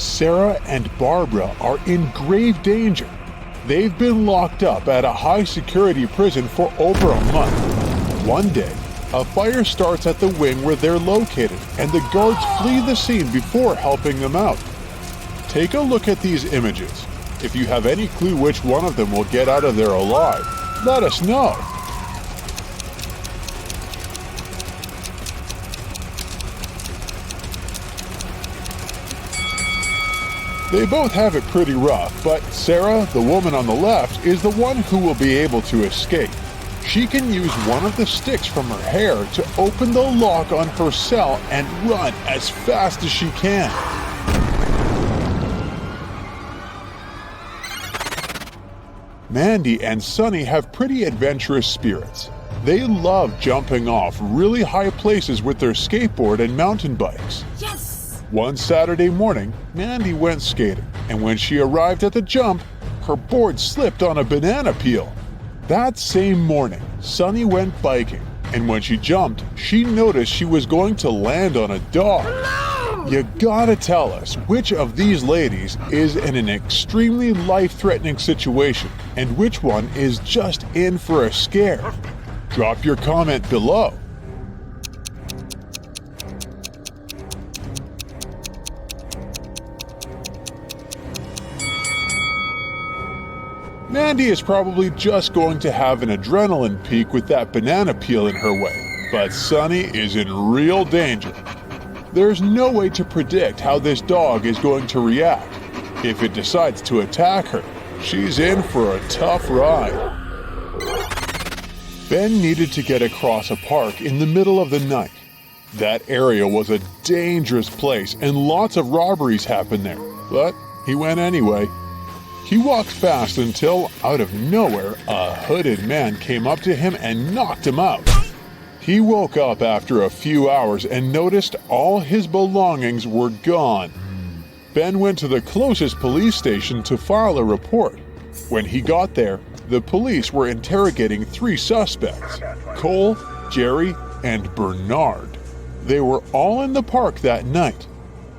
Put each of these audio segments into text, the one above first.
Sarah and Barbara are in grave danger. They've been locked up at a high-security prison for over a month. One day, a fire starts at the wing where they're located, and the guards flee the scene before helping them out. Take a look at these images. If you have any clue which one of them will get out of there alive, let us know. They both have it pretty rough, but Sarah, the woman on the left, is the one who will be able to escape. She can use one of the sticks from her hair to open the lock on her cell and run as fast as she can. Mandy and Sunny have pretty adventurous spirits. They love jumping off really high places with their skateboard and mountain bikes. Yes! One Saturday morning, Mandy went skating, and when she arrived at the jump, her board slipped on a banana peel. That same morning, Sunny went biking, and when she jumped, she noticed she was going to land on a dog. No! You gotta tell us which of these ladies is in an extremely life-threatening situation, and which one is just in for a scare. Drop your comment below. Mandy is probably just going to have an adrenaline peak with that banana peel in her way, but Sunny is in real danger. There's no way to predict how this dog is going to react. If it decides to attack her, she's in for a tough ride. Ben needed to get across a park in the middle of the night. That area was a dangerous place and lots of robberies happened there, but he went anyway. He walked fast until, out of nowhere, a hooded man came up to him and knocked him out. He woke up after a few hours and noticed all his belongings were gone. Ben went to the closest police station to file a report. When he got there, the police were interrogating 3 suspects, Cole, Jerry, and Bernard. They were all in the park that night.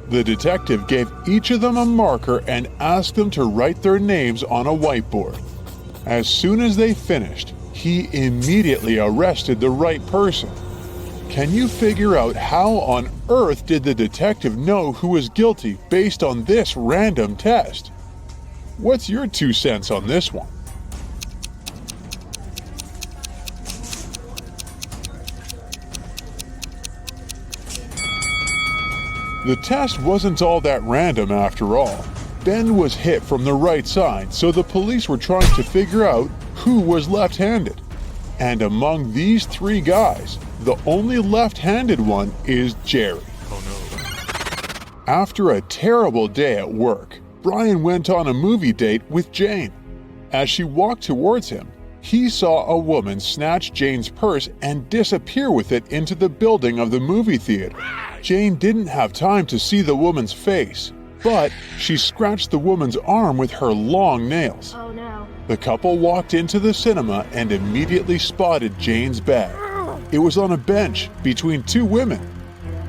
The detective gave each of them a marker and asked them to write their names on a whiteboard. As soon as they finished, he immediately arrested the right person. Can you figure out how on earth did the detective know who was guilty based on this random test? What's your 2 cents on this one? The test wasn't all that random after all. Ben was hit from the right side, so the police were trying to figure out who was left-handed. And among these 3 guys, the only left-handed one is Jerry. Oh no. After a terrible day at work, Brian went on a movie date with Jane. As she walked towards him, he saw a woman snatch Jane's purse and disappear with it into the building of the movie theater. Jane didn't have time to see the woman's face, but she scratched the woman's arm with her long nails. Oh no. The couple walked into the cinema and immediately spotted Jane's bag. It was on a bench between 2 women.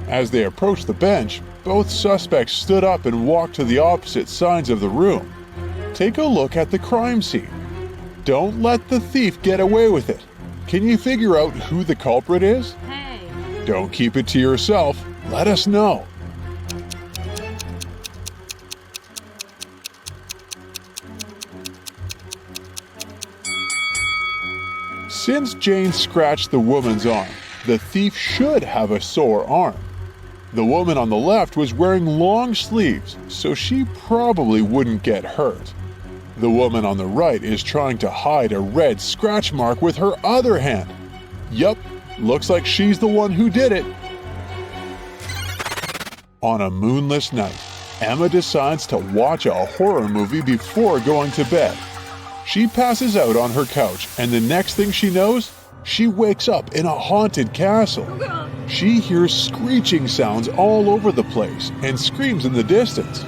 As they approached the bench, both suspects stood up and walked to the opposite sides of the room. Take a look at the crime scene. Don't let the thief get away with it. Can you figure out who the culprit is? Hey. Don't keep it to yourself. Let us know. Since Jane scratched the woman's arm, the thief should have a sore arm. The woman on the left was wearing long sleeves, so she probably wouldn't get hurt. The woman on the right is trying to hide a red scratch mark with her other hand. Yup, looks like she's the one who did it. On a moonless night, Emma decides to watch a horror movie before going to bed. She passes out on her couch, and the next thing she knows, she wakes up in a haunted castle. She hears screeching sounds all over the place and screams in the distance.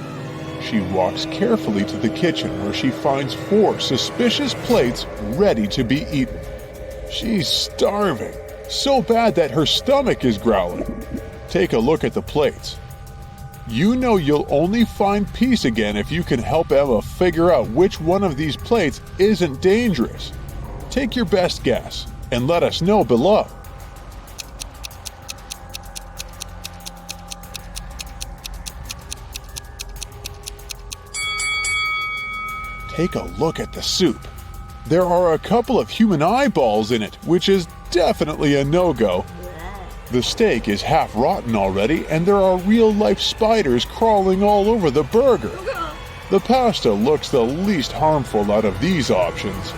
She walks carefully to the kitchen where she finds 4 suspicious plates ready to be eaten. She's starving, so bad that her stomach is growling. Take a look at the plates. You know you'll only find peace again if you can help Emma figure out which one of these plates isn't dangerous. Take your best guess and let us know below. Take a look at the soup. There are a couple of human eyeballs in it, which is definitely a no-go. The steak is half rotten already, and there are real-life spiders crawling all over the burger. The pasta looks the least harmful out of these options.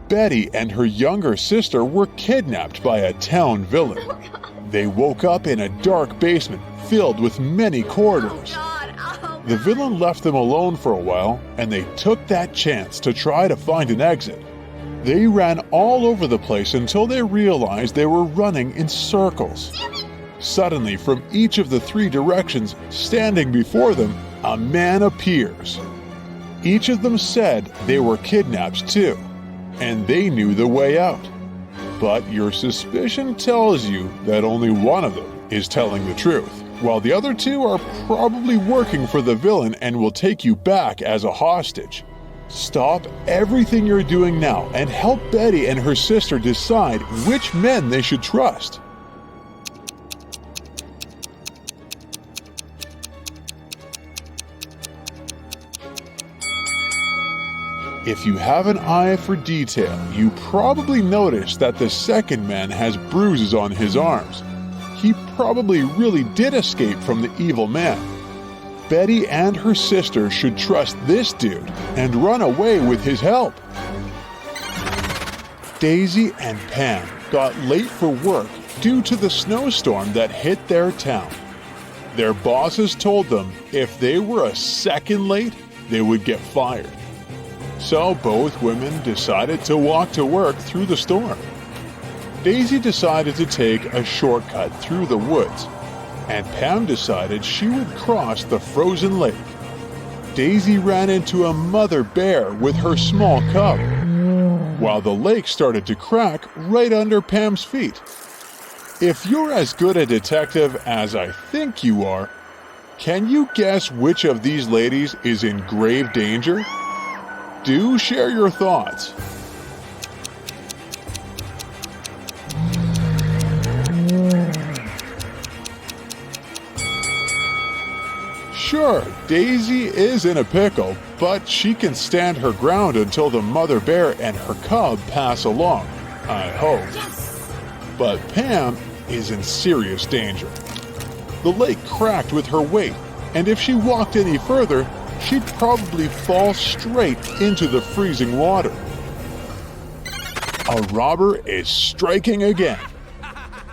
Betty and her younger sister were kidnapped by a town villain. They woke up in a dark basement filled with many corridors. The villain left them alone for a while, and they took that chance to try to find an exit. They ran all over the place until they realized they were running in circles. Suddenly, from each of the three directions, standing before them, a man appears. Each of them said they were kidnapped too, and they knew the way out. But your suspicion tells you that only one of them is telling the truth, while the other two are probably working for the villain and will take you back as a hostage. Stop everything you're doing now and help Betty and her sister decide which men they should trust. If you have an eye for detail, you probably noticed that the second man has bruises on his arms. He probably really did escape from the evil man. Betty and her sister should trust this dude and run away with his help. Daisy and Pam got late for work due to the snowstorm that hit their town. Their bosses told them if they were a second late, they would get fired. So both women decided to walk to work through the storm. Daisy decided to take a shortcut through the woods, and Pam decided she would cross the frozen lake. Daisy ran into a mother bear with her small cub, while the lake started to crack right under Pam's feet. If you're as good a detective as I think you are, can you guess which of these ladies is in grave danger? Do share your thoughts. Sure, Daisy is in a pickle, but she can stand her ground until the mother bear and her cub pass along, I hope. Yes. But Pam is in serious danger. The lake cracked with her weight, and if she walked any further, she'd probably fall straight into the freezing water. A robber is striking again.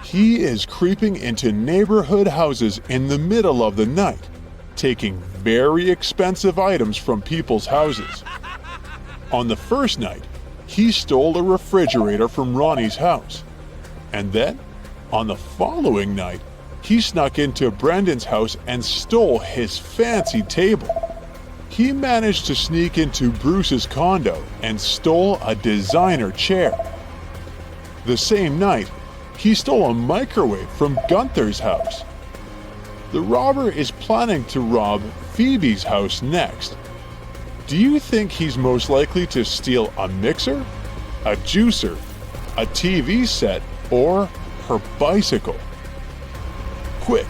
He is creeping into neighborhood houses in the middle of the night, taking very expensive items from people's houses. On the first night, he stole a refrigerator from Ronnie's house. And then, on the following night, he snuck into Brendan's house and stole his fancy table. He managed to sneak into Bruce's condo and stole a designer chair. The same night, he stole a microwave from Gunther's house. The robber is planning to rob Phoebe's house next. Do you think he's most likely to steal a mixer, a juicer, a TV set, or her bicycle? Quick,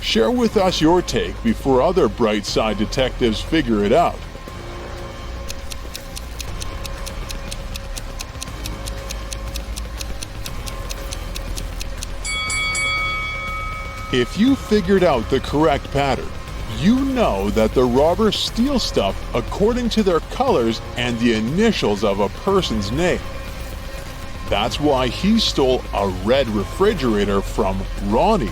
share with us your take before other bright side detectives figure it out. If you figured out the correct pattern, you know that the robbers steal stuff according to their colors and the initials of a person's name. That's why he stole a red refrigerator from Ronnie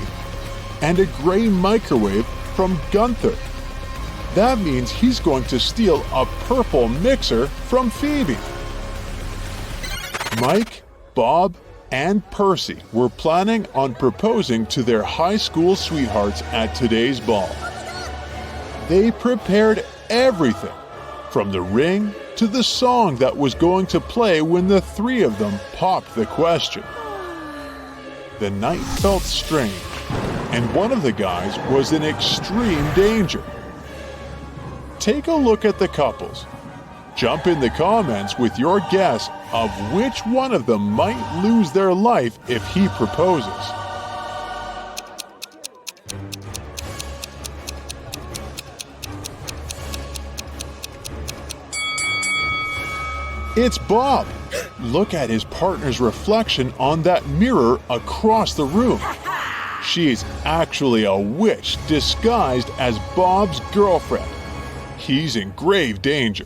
and a gray microwave from Gunther. That means he's going to steal a purple mixer from Phoebe. Mike, Bob, and Percy were planning on proposing to their high school sweethearts at today's ball. They prepared everything, from the ring to the song that was going to play when the three of them popped the question. The night felt strange. and one of the guys was in extreme danger. Take a look at the couples. Jump in the comments with your guess of which one of them might lose their life if he proposes. It's Bob. Look at his partner's reflection on that mirror across the room. She is actually a witch disguised as Bob's girlfriend. He's in grave danger.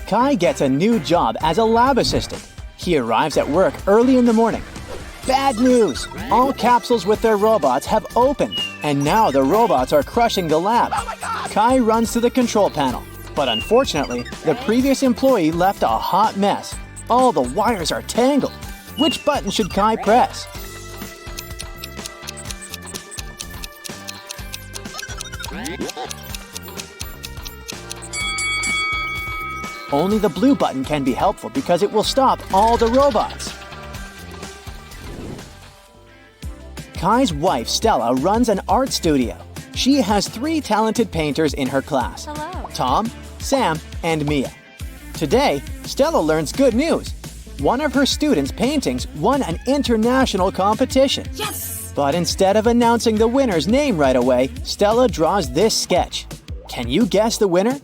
Kai gets a new job as a lab assistant. He arrives at work early in the morning. Bad news! All capsules with their robots have opened, and now the robots are crushing the lab. Kai runs to the control panel, but unfortunately, the previous employee left a hot mess. All the wires are tangled. Which button should Kai press? Only the blue button can be helpful because it will stop all the robots. Kai's wife, Stella, runs an art studio. She has 3 talented painters in her class: Hello. Tom, Sam, and Mia. Today, Stella learns good news. One of her students' paintings won an international competition. Yes! But instead of announcing the winner's name right away, Stella draws this sketch. Can you guess the winner?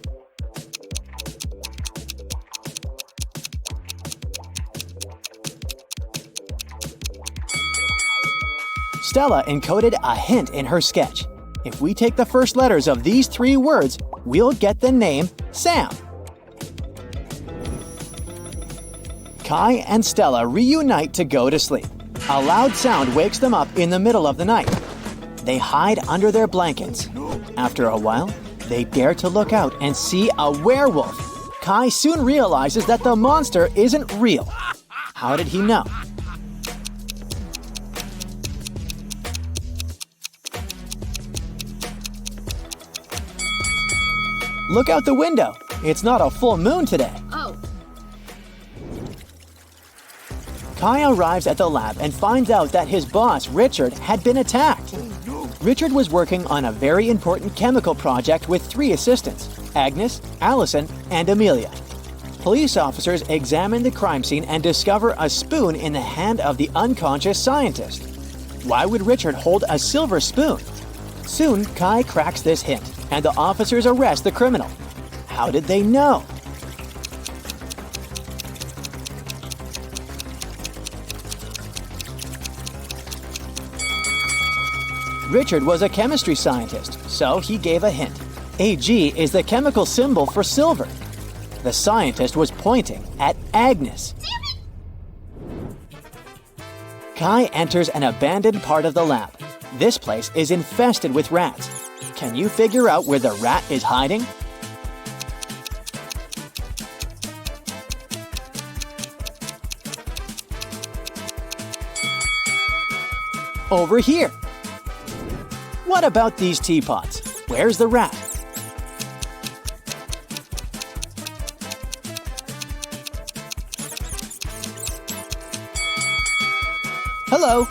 Stella encoded a hint in her sketch. If we take the first letters of these 3 words, we'll get the name Sam. Kai and Stella reunite to go to sleep. A loud sound wakes them up in the middle of the night. They hide under their blankets. After a while, they dare to look out and see a werewolf. Kai soon realizes that the monster isn't real. How did he know? Look out the window. It's not a full moon today. Oh. Kai arrives at the lab and finds out that his boss, Richard, had been attacked. Richard was working on a very important chemical project with 3 assistants: Agnes, Allison, and Amelia. Police officers examine the crime scene and discover a spoon in the hand of the unconscious scientist. Why would Richard hold a silver spoon? Soon, Kai cracks this hint, and the officers arrest the criminal. How did they know? Richard was a chemistry scientist, so he gave a hint. Ag is the chemical symbol for silver. The scientist was pointing at Agnes. Kai enters an abandoned part of the lab. This place is infested with rats. Can you figure out where the rat is hiding? Over here. What about these teapots? Where's the rat? Hello.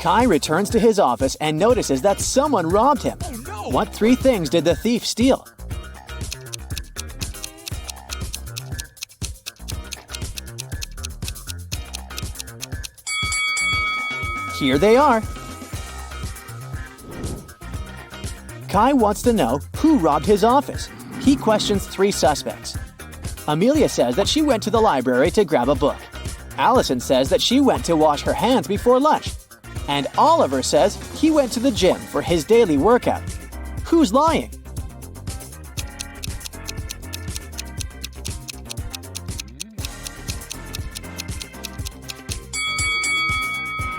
Kai returns to his office and notices that someone robbed him. What 3 things did the thief steal? Here they are. Kai wants to know who robbed his office. He questions 3 suspects. Amelia says that she went to the library to grab a book. Allison says that she went to wash her hands before lunch. And Oliver says he went to the gym for his daily workout. Who's lying?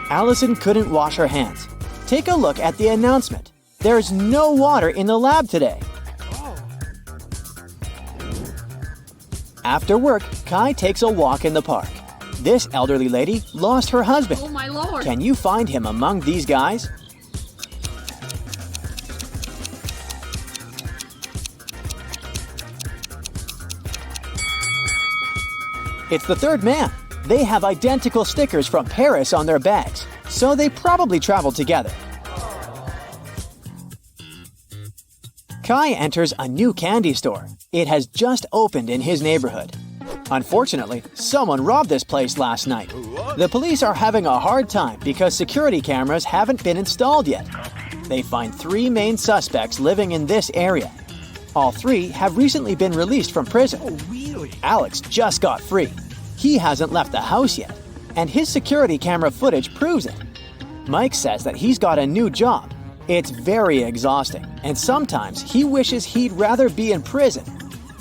Allison couldn't wash her hands. Take a look at the announcement. There's no water in the lab today. After work, Kai takes a walk in the park. This elderly lady lost her husband. Oh my lord. Can you find him among these guys? It's the third man. They have identical stickers from Paris on their bags, so they probably traveled together. Kai enters a new candy store. It has just opened in his neighborhood. Unfortunately, someone robbed this place last night. The police are having a hard time because security cameras haven't been installed yet. They find 3 main suspects living in this area. All 3 have recently been released from prison. Alex just got free. He hasn't left the house yet, and his security camera footage proves it. Mike says that he's got a new job. It's very exhausting, and sometimes he wishes he'd rather be in prison.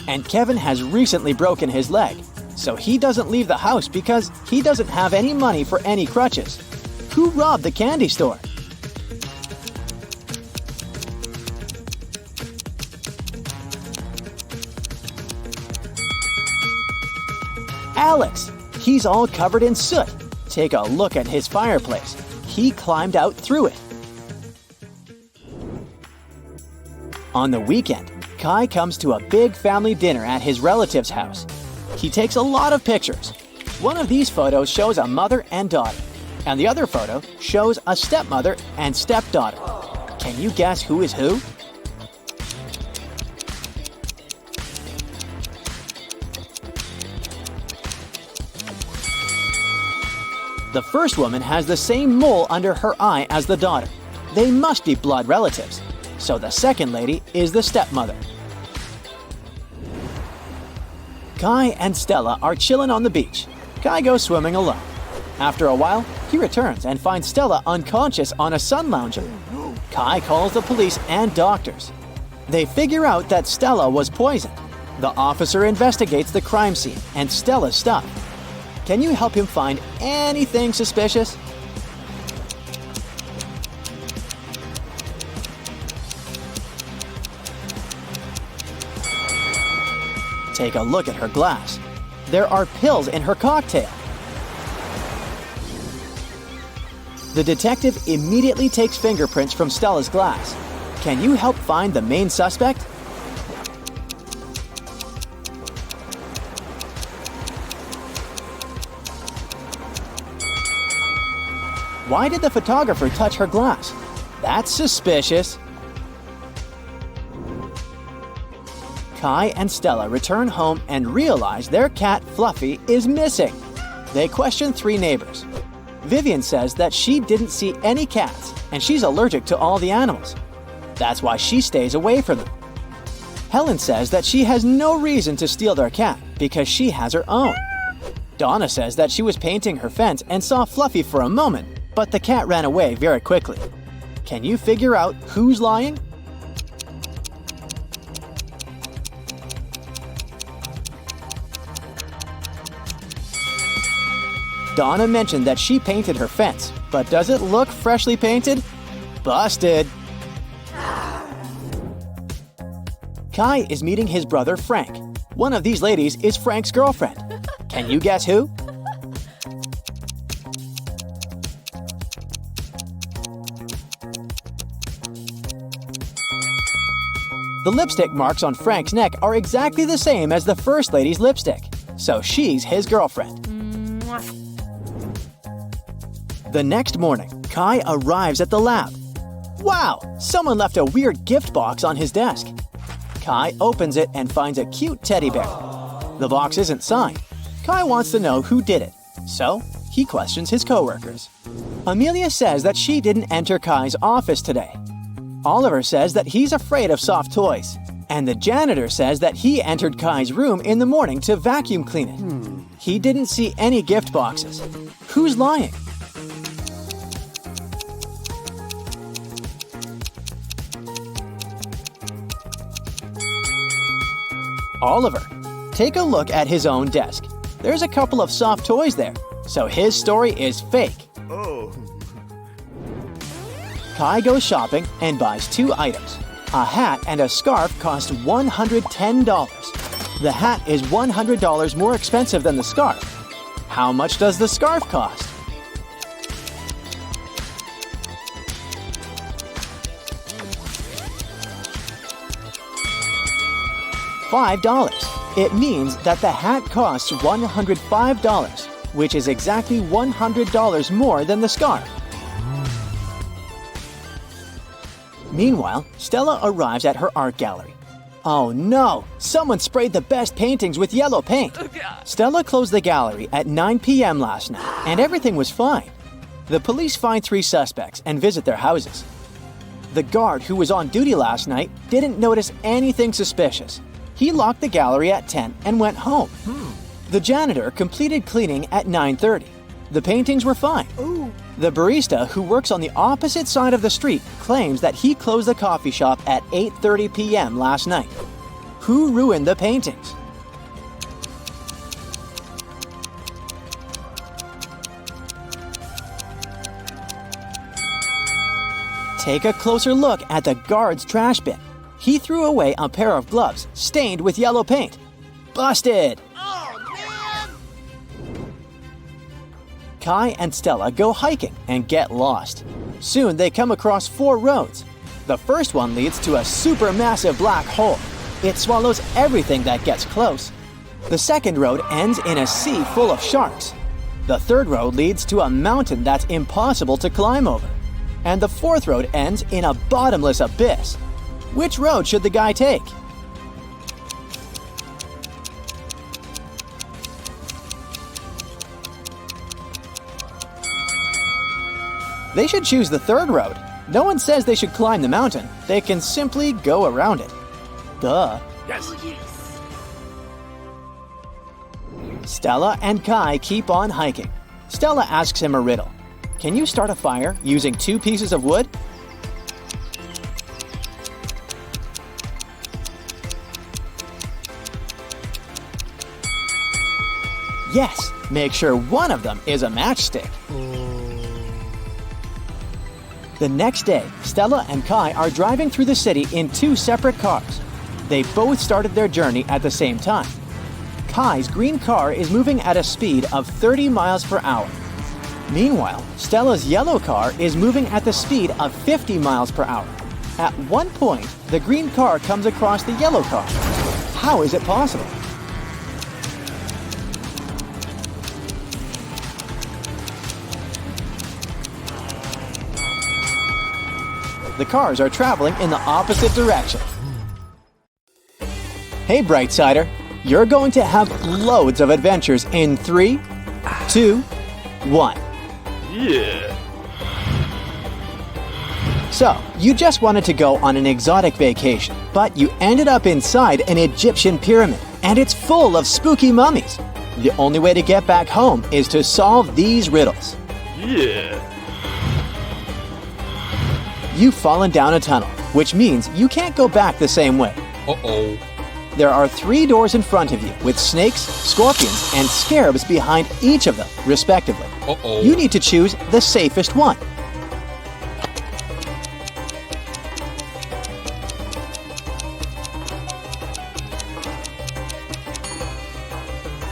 And Kevin has recently broken his leg, so he doesn't leave the house because he doesn't have any money for any crutches. Who robbed the candy store? Alex! He's all covered in soot. Take a look at his fireplace. He climbed out through it. On the weekend, Kai comes to a big family dinner at his relative's house. He takes a lot of pictures. One of these photos shows a mother and daughter, and the other photo shows a stepmother and stepdaughter. Can you guess who is who? The first woman has the same mole under her eye as the daughter. They must be blood relatives. So the second lady is the stepmother. Kai and Stella are chilling on the beach. Kai goes swimming alone. After a while, he returns and finds Stella unconscious on a sun lounger. Kai calls the police and doctors. They figure out that Stella was poisoned. The officer investigates the crime scene and Stella's stuff. Can you help him find anything suspicious? Take a look at her glass. There are pills in her cocktail. The detective immediately takes fingerprints from Stella's glass. Can you help find the main suspect? Why did the photographer touch her glass? That's suspicious. Kai and Stella return home and realize their cat Fluffy is missing. They question 3 neighbors. Vivian says that she didn't see any cats and she's allergic to all the animals. That's why she stays away from them. Helen says that she has no reason to steal their cat because she has her own. Donna says that she was painting her fence and saw Fluffy for a moment, but the cat ran away very quickly. Can you figure out who's lying? Donna mentioned that she painted her fence, but does it look freshly painted? Busted! Kai is meeting his brother Frank. One of these ladies is Frank's girlfriend. Can you guess who? The lipstick marks on Frank's neck are exactly the same as the first lady's lipstick, so she's his girlfriend. The next morning, Kai arrives at the lab. Wow! Someone left a weird gift box on his desk. Kai opens it and finds a cute teddy bear. The box isn't signed. Kai wants to know who did it, so he questions his coworkers. Amelia says that she didn't enter Kai's office today. Oliver says that he's afraid of soft toys. And the janitor says that he entered Kai's room in the morning to vacuum clean it. He didn't see any gift boxes. Who's lying? Oliver. Take a look at his own desk. There's a couple of soft toys there, so his story is fake. Oh. Kai goes shopping and buys 2 items. A hat and a scarf cost $110. The hat is $100 more expensive than the scarf. How much does the scarf cost? $5. It means that the hat costs $105, which is exactly $100 more than the scarf. Meanwhile, Stella arrives at her art gallery. Oh no! Someone sprayed the best paintings with yellow paint! Stella closed the gallery at 9 p.m. last night, and everything was fine. The police find 3 suspects and visit their houses. The guard who was on duty last night didn't notice anything suspicious. He locked the gallery at 10 and went home. The janitor completed cleaning at 9:30. The paintings were fine. The barista who works on the opposite side of the street claims that he closed the coffee shop at 8:30 p.m. last night. Who ruined the paintings? Take a closer look at the guard's trash bin. He threw away a pair of gloves stained with yellow paint. Busted! Kai and Stella go hiking and get lost. Soon they come across 4 roads. The first one leads to a supermassive black hole. It swallows everything that gets close. The second road ends in a sea full of sharks. The third road leads to a mountain that's impossible to climb over. And the fourth road ends in a bottomless abyss. Which road should the guy take? They should choose the third road. No one says they should climb the mountain. They can simply go around it. Duh. Yes. Stella and Kai keep on hiking. Stella asks him a riddle. Can you start a fire using 2 pieces of wood? Yes, make sure one of them is a matchstick. The next day, Stella and Kai are driving through the city in 2 separate cars. They both started their journey at the same time. Kai's green car is moving at a speed of 30 miles per hour. Meanwhile, Stella's yellow car is moving at the speed of 50 miles per hour. At one point, the green car comes across the yellow car. How is it possible? The cars are traveling in the opposite direction. Hey, Brightsider, you're going to have loads of adventures in 3, 2, 1. Yeah. So, you just wanted to go on an exotic vacation, but you ended up inside an Egyptian pyramid, and it's full of spooky mummies. The only way to get back home is to solve these riddles. Yeah. You've fallen down a tunnel, which means you can't go back the same way. Uh-oh. There are 3 doors in front of you with snakes, scorpions, and scarabs behind each of them, respectively. Uh-oh. You need to choose the safest one.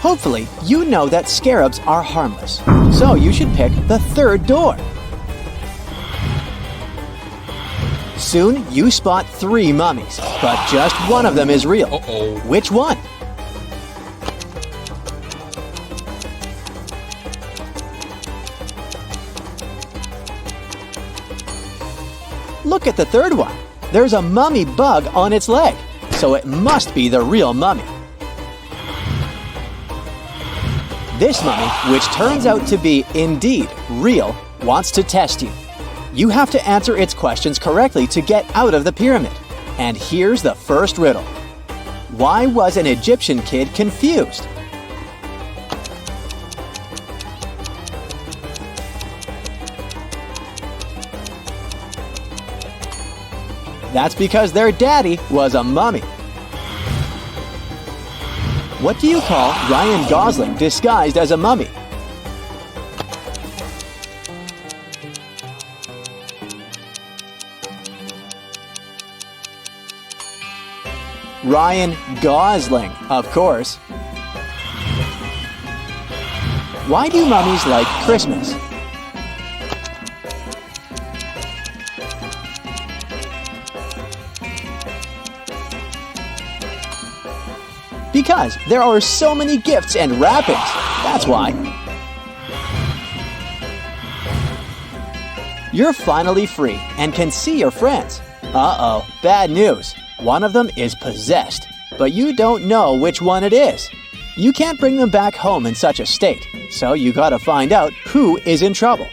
Hopefully, you know that scarabs are harmless, so you should pick the 3rd door. Soon, you spot 3 mummies, but just one of them is real. Uh-oh. Which one? Look at the 3rd one. There's a mummy bug on its leg, so it must be the real mummy. This mummy, which turns out to be indeed real, wants to test you. You have to answer its questions correctly to get out of the pyramid. And here's the first riddle. Why was an Egyptian kid confused? That's because their daddy was a mummy. What do you call Ryan Gosling disguised as a mummy? Ryan Gosling, of course. Why do mummies like Christmas? Because there are so many gifts and wrappings. That's why. You're finally free and can see your friends. Uh-oh, bad news. One of them is possessed, but you don't know which one it is. You can't bring them back home in such a state, so you gotta find out who is in trouble.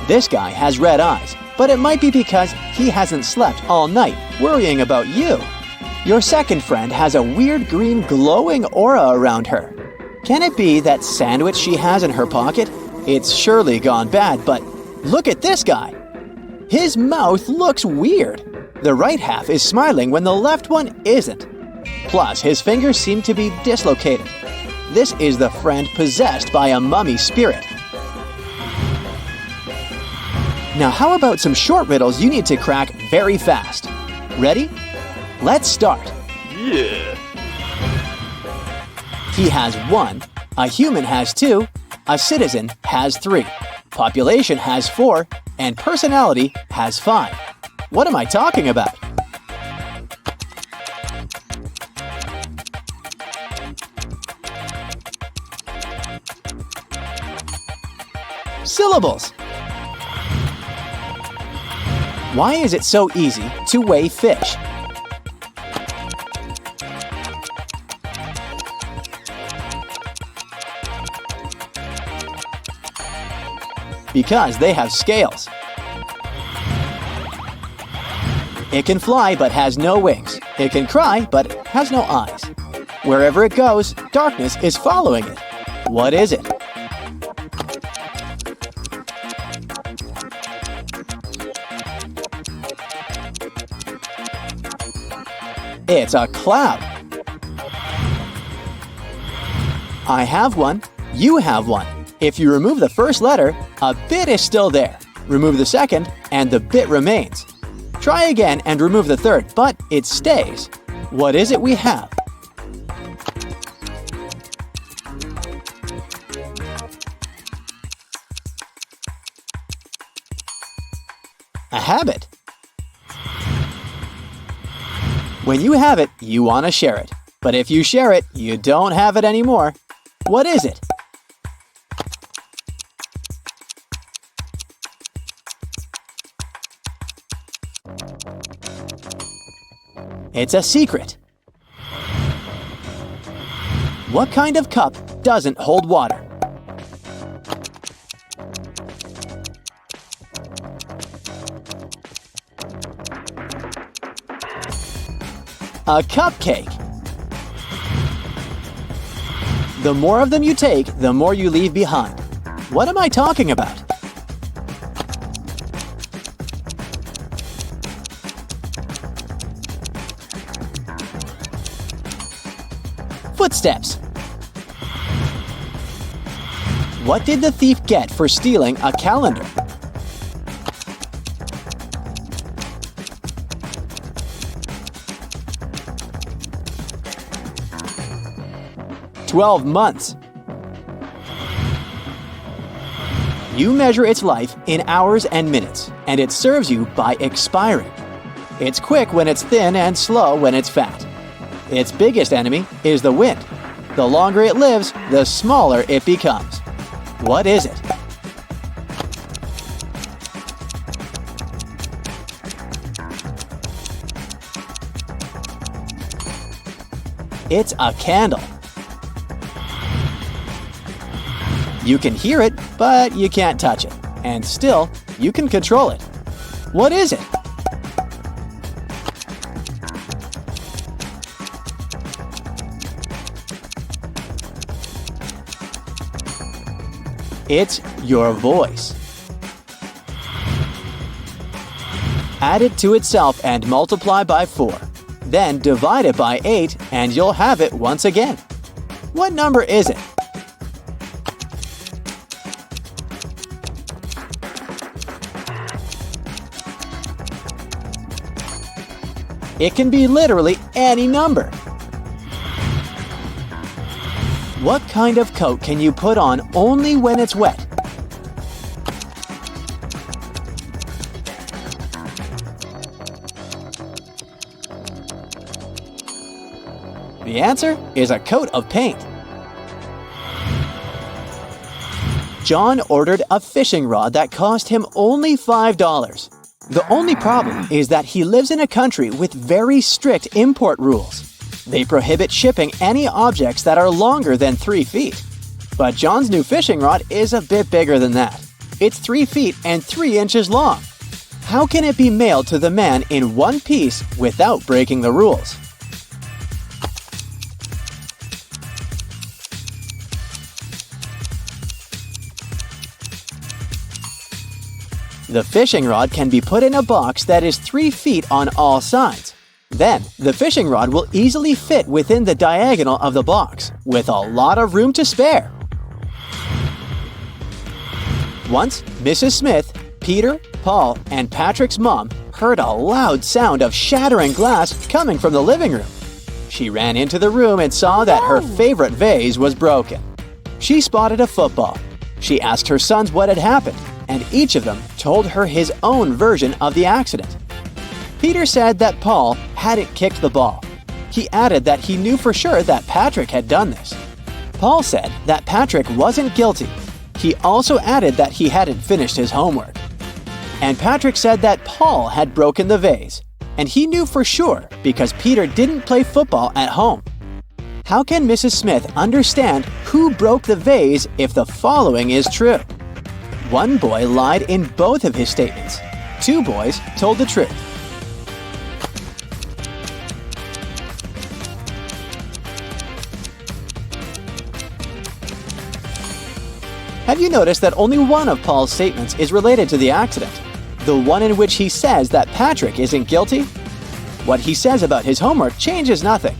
This guy has red eyes, but it might be because he hasn't slept all night worrying about you. Your second friend has a weird green glowing aura around her. Can it be that sandwich she has in her pocket? It's surely gone bad, but look at this guy. His mouth looks weird. The right half is smiling when the left one isn't. Plus, his fingers seem to be dislocated. This is the friend possessed by a mummy spirit. Now how about some short riddles you need to crack very fast? Ready? Let's start. Yeah. He has 1, a human has 2, a citizen has 3, population has 4, and personality has 5. What am I talking about? Syllables. Why is it so easy to weigh fish? Because they have scales. It can fly but has no wings. It can cry but has no eyes. Wherever it goes, darkness is following it. What is it? It's a cloud. I have one, you have one. If you remove the first letter, a bit is still there. Remove the second, and the bit remains. Try again and remove the third, but it stays. What is it we have? A habit. When you have it, you want to share it. But if you share it, you don't have it anymore. What is it? It's a secret. What kind of cup doesn't hold water? A cupcake. The more of them you take, the more you leave behind. What am I talking about? Footsteps. What did the thief get for stealing a calendar? "12 months. You measure its life in hours and minutes, and it serves you by expiring. It's quick when it's thin and slow when it's fat. Its biggest enemy is the wind. The longer it lives, the smaller it becomes. What is it? It's a candle. You can hear it, but you can't touch it. And still, you can control it. What is it? It's your voice. Add it to itself and multiply by 4. Then divide it by 8 and you'll have it once again. What number is it? It can be literally any number. What kind of coat can you put on only when it's wet? The answer is a coat of paint. John ordered a fishing rod that cost him only $5. The only problem is that he lives in a country with very strict import rules. They prohibit shipping any objects that are longer than 3 feet. But John's new fishing rod is a bit bigger than that. It's 3 feet and 3 inches long. How can it be mailed to the man in one piece without breaking the rules? The fishing rod can be put in a box that is 3 feet on all sides. Then, the fishing rod will easily fit within the diagonal of the box, with a lot of room to spare. Once, Mrs. Smith, Peter, Paul, and Patrick's mom heard a loud sound of shattering glass coming from the living room. She ran into the room and saw that her favorite vase was broken. She spotted a football. She asked her sons what had happened, and each of them told her his own version of the accident. Peter said that Paul hadn't kicked the ball. He added that he knew for sure that Patrick had done this. Paul said that Patrick wasn't guilty. He also added that he hadn't finished his homework. And Patrick said that Paul had broken the vase, and he knew for sure because Peter didn't play football at home. How can Mrs. Smith understand who broke the vase if the following is true? One boy lied in both of his statements. 2 boys told the truth. Have you noticed that only one of Paul's statements is related to the accident? The one in which he says that Patrick isn't guilty? What he says about his homework changes nothing.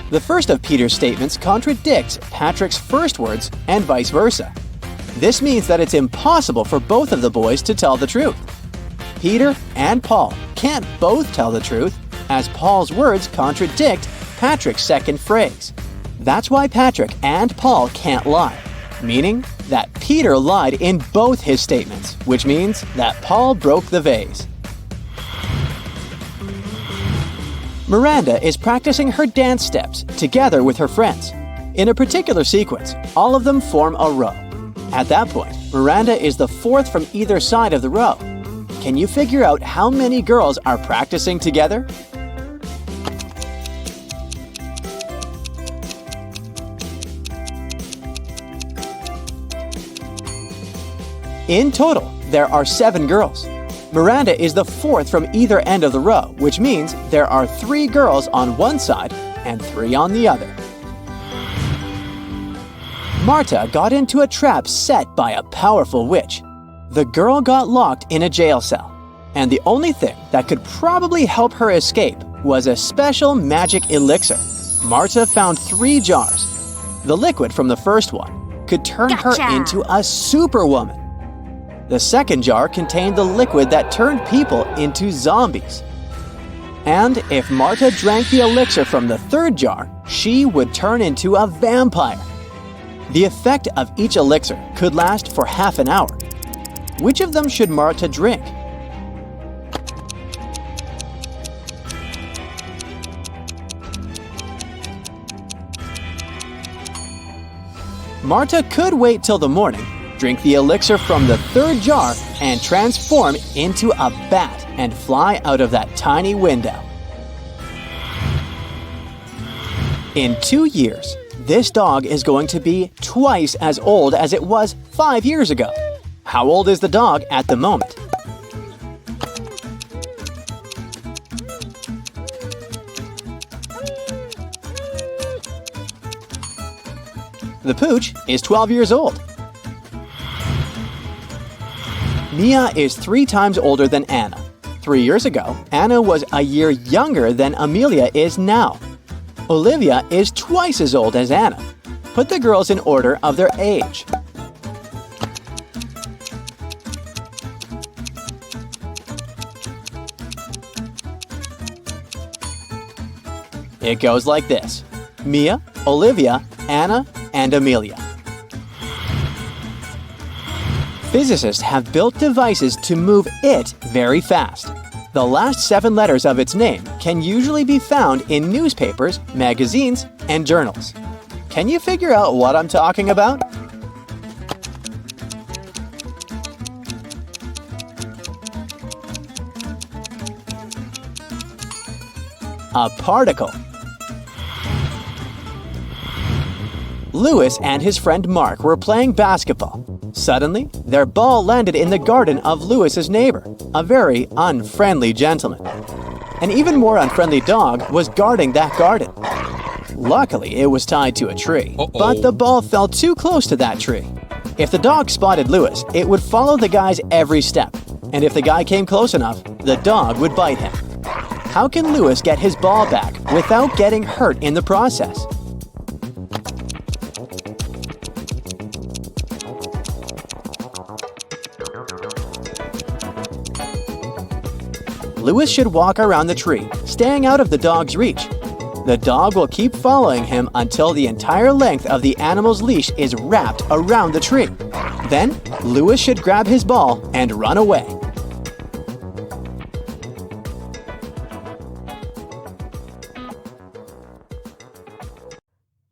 The first of Peter's statements contradicts Patrick's first words and vice versa. This means that it's impossible for both of the boys to tell the truth. Peter and Paul can't both tell the truth, as Paul's words contradict Patrick's second phrase. That's why Patrick and Paul can't lie, meaning that Peter lied in both his statements, which means that Paul broke the vase. Miranda is practicing her dance steps together with her friends. In a particular sequence, all of them form a row. At that point, Miranda is the fourth from either side of the row. Can you figure out how many girls are practicing together? In total, there are 7 girls. Miranda is the fourth from either end of the row, which means there are 3 girls on one side and 3 on the other. Marta got into a trap set by a powerful witch. The girl got locked in a jail cell, and the only thing that could probably help her escape was a special magic elixir. Marta found 3 jars. The liquid from the first one could turn her into a superwoman. The second jar contained the liquid that turned people into zombies. And if Marta drank the elixir from the third jar, she would turn into a vampire. The effect of each elixir could last for half an hour. Which of them should Marta drink? Marta could wait till the morning, drink the elixir from the third jar, and transform into a bat and fly out of that tiny window. In 2 years, this dog is going to be twice as old as it was 5 years ago. How old is the dog at the moment? The pooch is 12 years old. Mia is 3 times older than Anna. 3 years ago, Anna was a year younger than Amelia is now. Olivia is twice as old as Anna. Put the girls in order of their age. It goes like this: Mia, Olivia, Anna, and Amelia. Physicists have built devices to move it very fast. The last 7 letters of its name can usually be found in newspapers, magazines, and journals. Can you figure out what I'm talking about? A particle. Lewis and his friend Mark were playing basketball. Suddenly, their ball landed in the garden of Lewis's neighbor, a very unfriendly gentleman. An even more unfriendly dog was guarding that garden. Luckily, it was tied to a tree, but the ball fell too close to that tree. If the dog spotted Lewis, it would follow the guy's every step, and if the guy came close enough, the dog would bite him. How can Lewis get his ball back without getting hurt in the process? Lewis should walk around the tree, staying out of the dog's reach. The dog will keep following him until the entire length of the animal's leash is wrapped around the tree. Then, Lewis should grab his ball and run away.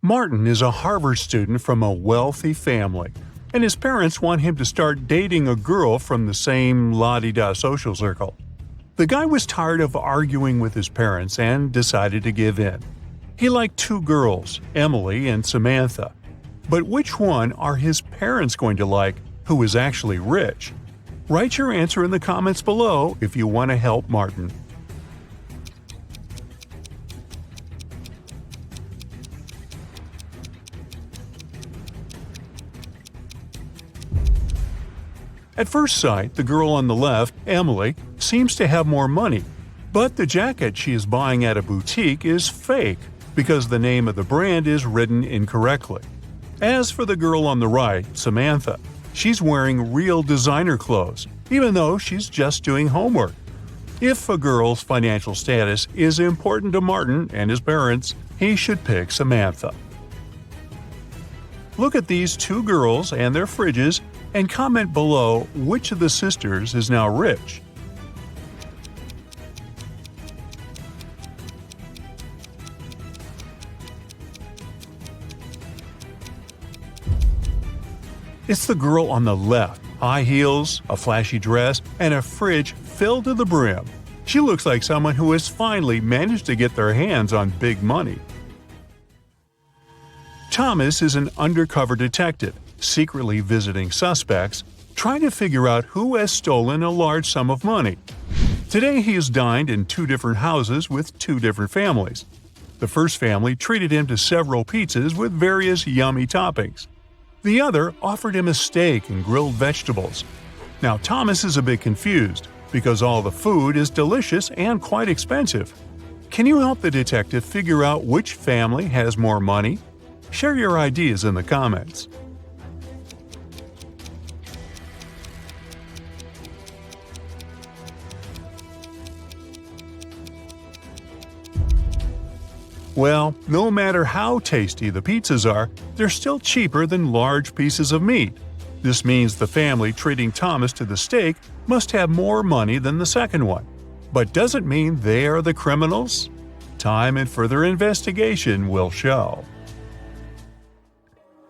Martin is a Harvard student from a wealthy family, and his parents want him to start dating a girl from the same la-di-da social circle. The guy was tired of arguing with his parents and decided to give in. He liked 2 girls, Emily and Samantha. But which one are his parents going to like, who is actually rich? Write your answer in the comments below if you want to help Martin. At first sight, the girl on the left, Emily, seems to have more money, but the jacket she is buying at a boutique is fake because the name of the brand is written incorrectly. As for the girl on the right, Samantha, she's wearing real designer clothes, even though she's just doing homework. If a girl's financial status is important to Martin and his parents, he should pick Samantha. Look at these 2 girls and their fridges and comment below which of the sisters is now rich. It's the girl on the left, high heels, a flashy dress, and a fridge filled to the brim. She looks like someone who has finally managed to get their hands on big money. Thomas is an undercover detective, secretly visiting suspects, trying to figure out who has stolen a large sum of money. Today he has dined in 2 different houses with 2 different families. The first family treated him to several pizzas with various yummy toppings. The other offered him a steak and grilled vegetables. Now Thomas is a bit confused, because all the food is delicious and quite expensive. Can you help the detective figure out which family has more money? Share your ideas in the comments. Well, no matter how tasty the pizzas are, they're still cheaper than large pieces of meat. This means the family treating Thomas to the steak must have more money than the second one. But does it mean they are the criminals? Time and further investigation will show.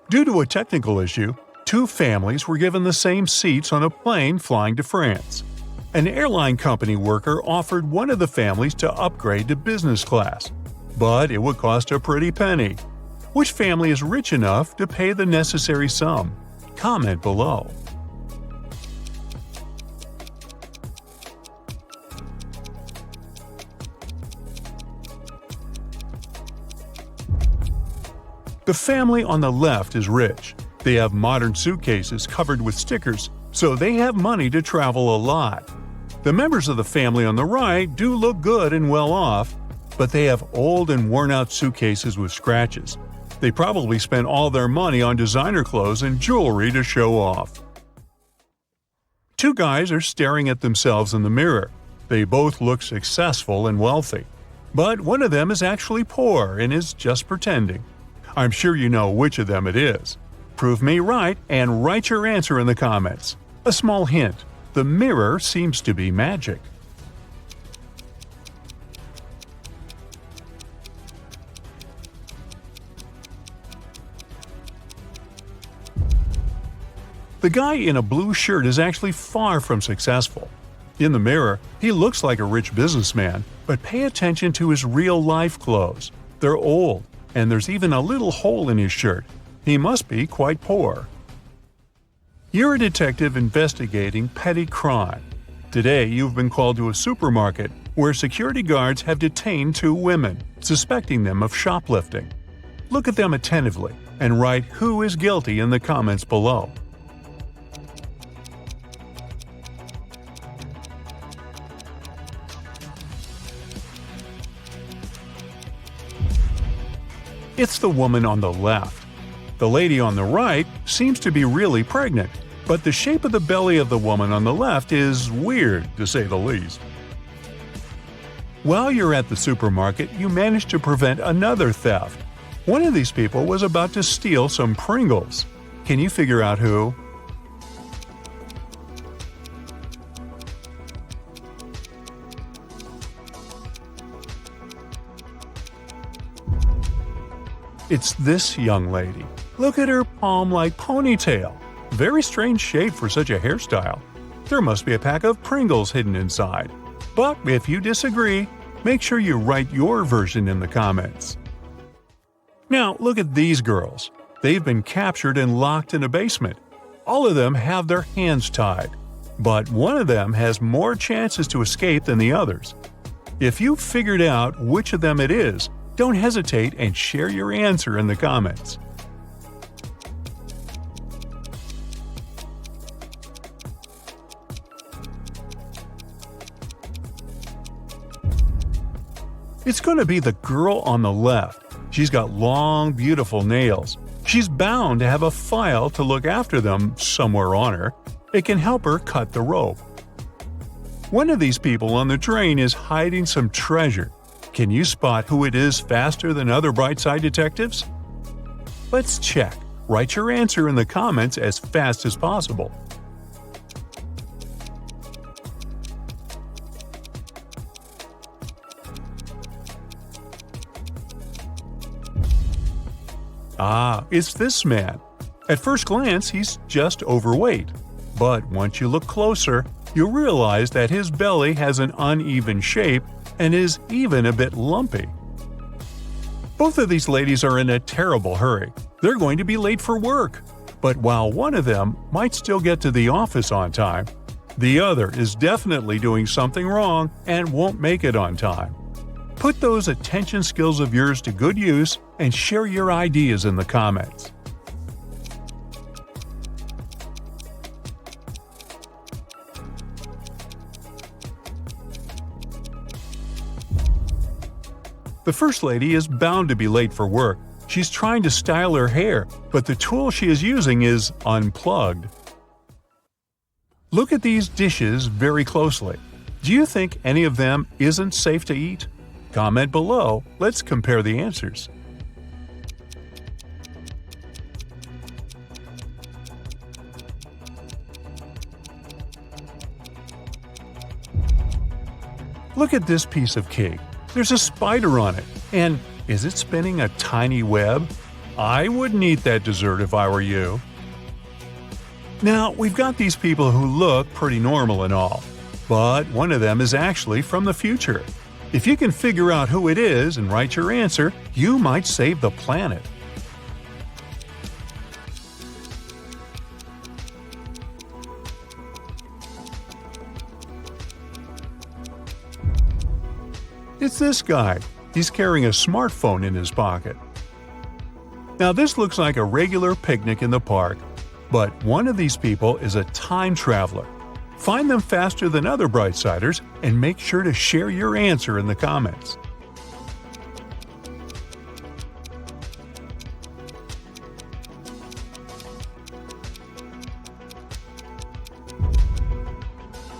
Due to a technical issue, 2 families were given the same seats on a plane flying to France. An airline company worker offered one of the families to upgrade to business class, but it would cost a pretty penny. Which family is rich enough to pay the necessary sum? Comment below. The family on the left is rich. They have modern suitcases covered with stickers, so they have money to travel a lot. The members of the family on the right do look good and well off, but they have old and worn-out suitcases with scratches. They probably spent all their money on designer clothes and jewelry to show off. 2 guys are staring at themselves in the mirror. They both look successful and wealthy. But one of them is actually poor and is just pretending. I'm sure you know which of them it is. Prove me right and write your answer in the comments. A small hint: the mirror seems to be magic. The guy in a blue shirt is actually far from successful. In the mirror, he looks like a rich businessman, but pay attention to his real-life clothes. They're old, and there's even a little hole in his shirt. He must be quite poor. You're a detective investigating petty crime. Today, you've been called to a supermarket where security guards have detained two women, suspecting them of shoplifting. Look at them attentively and write who is guilty in the comments below. It's the woman on the left. The lady on the right seems to be really pregnant, but the shape of the belly of the woman on the left is weird, to say the least. While you're at the supermarket, you manage to prevent another theft. One of these people was about to steal some Pringles. Can you figure out who? It's this young lady. Look at her palm-like ponytail. Very strange shape for such a hairstyle. There must be a pack of Pringles hidden inside. But if you disagree, make sure you write your version in the comments. Now look at these girls. They've been captured and locked in a basement. All of them have their hands tied. But one of them has more chances to escape than the others. If you've figured out which of them it is, don't hesitate and share your answer in the comments. It's going to be the girl on the left. She's got long, beautiful nails. She's bound to have a file to look after them somewhere on her. It can help her cut the rope. One of these people on the train is hiding some treasure. Can you spot who it is faster than other Brightside detectives? Let's check. Write your answer in the comments as fast as possible. It's this man. At first glance, he's just overweight. But once you look closer, you'll realize that his belly has an uneven shape and is even a bit lumpy. Both of these ladies are in a terrible hurry. They're going to be late for work. But while one of them might still get to the office on time, the other is definitely doing something wrong and won't make it on time. Put those attention skills of yours to good use and share your ideas in the comments. The first lady is bound to be late for work. She's trying to style her hair, but the tool she is using is unplugged. Look at these dishes very closely. Do you think any of them isn't safe to eat? Comment below. Let's compare the answers. Look at this piece of cake. There's a spider on it. And is it spinning a tiny web? I wouldn't eat that dessert if I were you. Now, we've got these people who look pretty normal and all, but one of them is actually from the future. If you can figure out who it is and write your answer, you might save the planet. It's this guy. He's carrying a smartphone in his pocket. Now this looks like a regular picnic in the park, but one of these people is a time traveler. Find them faster than other Brightsiders and make sure to share your answer in the comments.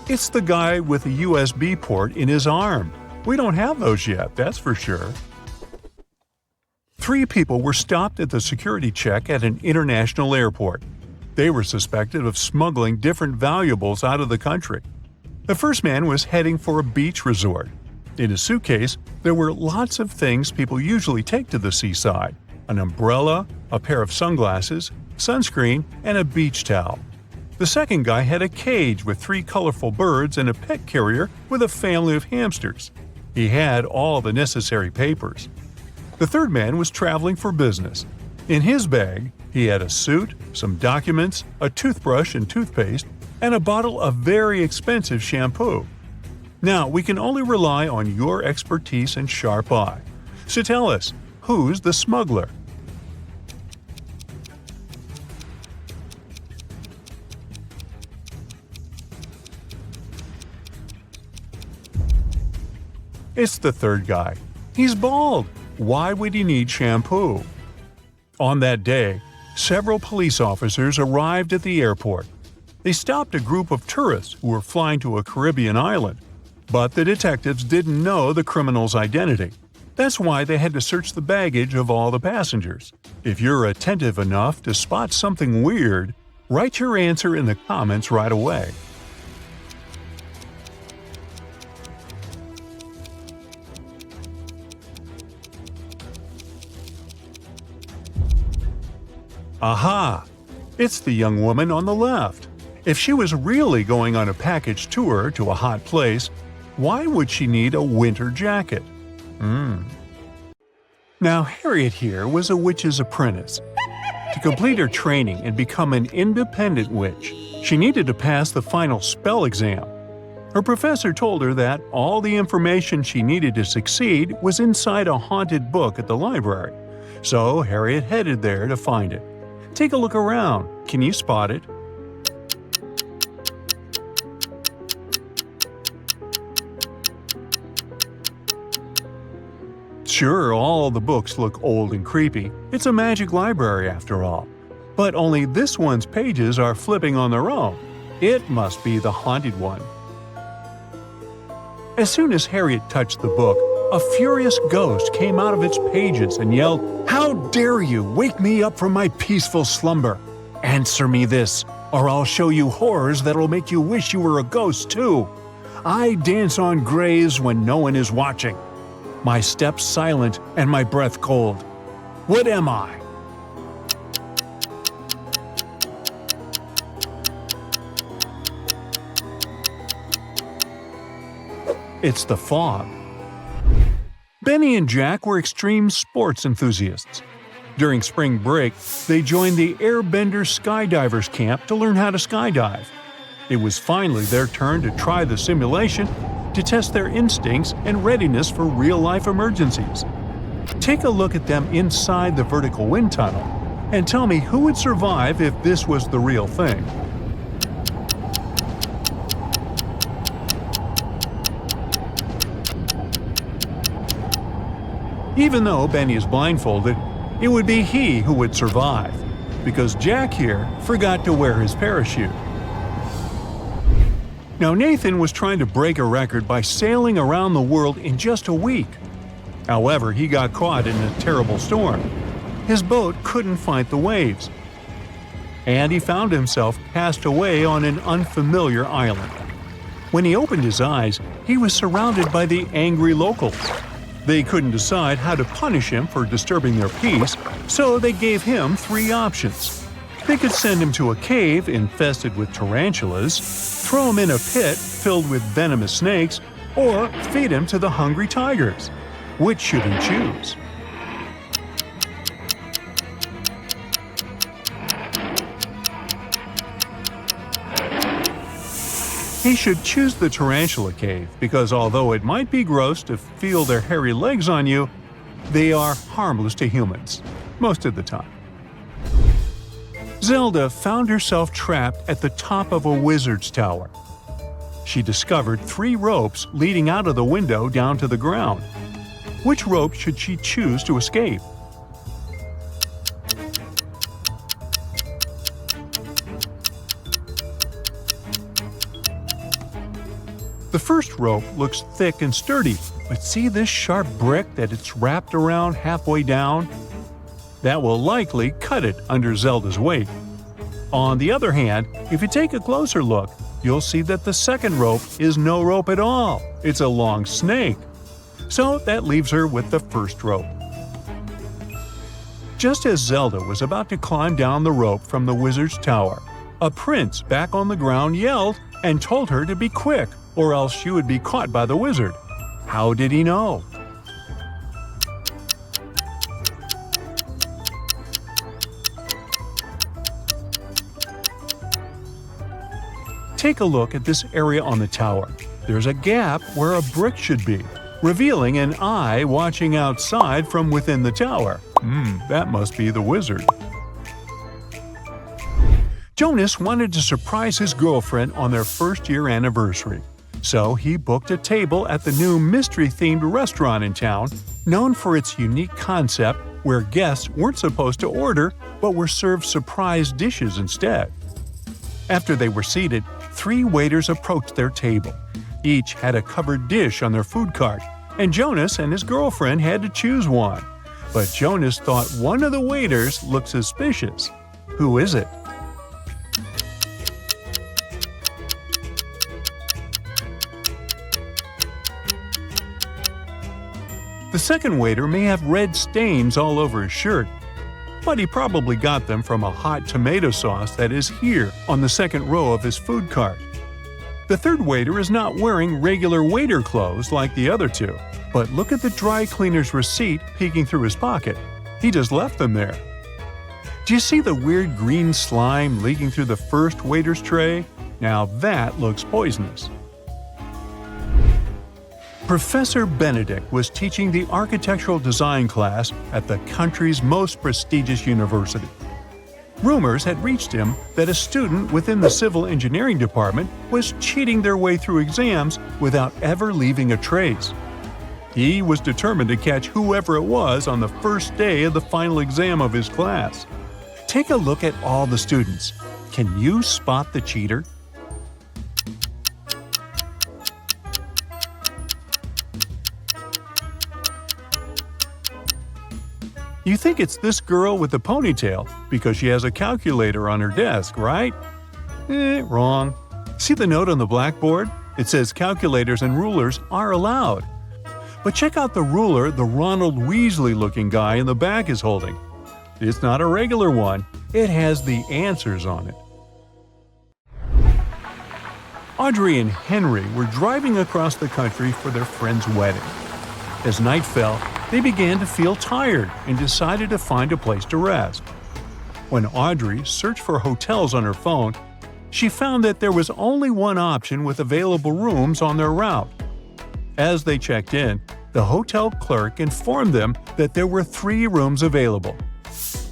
It's the guy with a USB port in his arm. We don't have those yet, that's for sure. 3 people were stopped at the security check at an international airport. They were suspected of smuggling different valuables out of the country. The first man was heading for a beach resort. In his suitcase, there were lots of things people usually take to the seaside: an umbrella, a pair of sunglasses, sunscreen, and a beach towel. The second guy had a cage with 3 colorful birds and a pet carrier with a family of hamsters. He had all the necessary papers. The third man was traveling for business. In his bag, he had a suit, some documents, a toothbrush and toothpaste, and a bottle of very expensive shampoo. Now, we can only rely on your expertise and sharp eye. So tell us, who's the smuggler? It's the third guy. He's bald. Why would he need shampoo? On that day, several police officers arrived at the airport. They stopped a group of tourists who were flying to a Caribbean island. But the detectives didn't know the criminal's identity. That's why they had to search the baggage of all the passengers. If you're attentive enough to spot something weird, write your answer in the comments right away. Aha! It's the young woman on the left. If she was really going on a package tour to a hot place, why would she need a winter jacket? Now, Harriet here was a witch's apprentice. To complete her training and become an independent witch, she needed to pass the final spell exam. Her professor told her that all the information she needed to succeed was inside a haunted book at the library. So Harriet headed there to find it. Take a look around. Can you spot it? Sure, all the books look old and creepy. It's a magic library after all. But only this one's pages are flipping on their own. It must be the haunted one. As soon as Harriet touched the book, a furious ghost came out of its pages and yelled, "How dare you wake me up from my peaceful slumber? Answer me this, or I'll show you horrors that'll make you wish you were a ghost too. I dance on graves when no one is watching. My steps silent and my breath cold. What am I?" It's the fog. Benny and Jack were extreme sports enthusiasts. During spring break, they joined the Airbender Skydivers camp to learn how to skydive. It was finally their turn to try the simulation to test their instincts and readiness for real-life emergencies. Take a look at them inside the vertical wind tunnel and tell me who would survive if this was the real thing. Even though Benny is blindfolded, it would be he who would survive, because Jack here forgot to wear his parachute. Now Nathan was trying to break a record by sailing around the world in just a week. However, he got caught in a terrible storm. His boat couldn't fight the waves, and he found himself cast away on an unfamiliar island. When he opened his eyes, he was surrounded by the angry locals. They couldn't decide how to punish him for disturbing their peace, so they gave him 3 options. They could send him to a cave infested with tarantulas, throw him in a pit filled with venomous snakes, or feed him to the hungry tigers. Which should he choose? He should choose the tarantula cave because although it might be gross to feel their hairy legs on you, they are harmless to humans, most of the time. Zelda found herself trapped at the top of a wizard's tower. She discovered 3 ropes leading out of the window down to the ground. Which rope should she choose to escape? The first rope looks thick and sturdy, but see this sharp brick that it's wrapped around halfway down? That will likely cut it under Zelda's weight. On the other hand, if you take a closer look, you'll see that the second rope is no rope at all. It's a long snake. So that leaves her with the first rope. Just as Zelda was about to climb down the rope from the wizard's tower, A prince back on the ground yelled and told her to be quick, or else she would be caught by the wizard. How did he know? Take a look at this area on the tower. There's a gap where a brick should be, revealing an eye watching outside from within the tower. That must be the wizard. Jonas wanted to surprise his girlfriend on their first-year anniversary. So he booked a table at the new mystery-themed restaurant in town, known for its unique concept where guests weren't supposed to order but were served surprise dishes instead. After they were seated, 3 waiters approached their table. Each had a covered dish on their food cart, and Jonas and his girlfriend had to choose one. But Jonas thought one of the waiters looked suspicious. Who is it? The second waiter may have red stains all over his shirt, but he probably got them from a hot tomato sauce that is here on the second row of his food cart. The third waiter is not wearing regular waiter clothes like the other 2, but look at the dry cleaner's receipt peeking through his pocket. He just left them there. Do you see the weird green slime leaking through the first waiter's tray? Now that looks poisonous. Professor Benedict was teaching the architectural design class at the country's most prestigious university. Rumors had reached him that a student within the civil engineering department was cheating their way through exams without ever leaving a trace. He was determined to catch whoever it was on the first day of the final exam of his class. Take a look at all the students. Can you spot the cheater? You think it's this girl with the ponytail because she has a calculator on her desk, right? Wrong. See the note on the blackboard? It says calculators and rulers are allowed. But check out the ruler the Ronald Weasley-looking guy in the back is holding. It's not a regular one. It has the answers on it. Audrey and Henry were driving across the country for their friend's wedding. As night fell, they began to feel tired and decided to find a place to rest. When Audrey searched for hotels on her phone, she found that there was only one option with available rooms on their route. As they checked in, the hotel clerk informed them that there were 3 rooms available.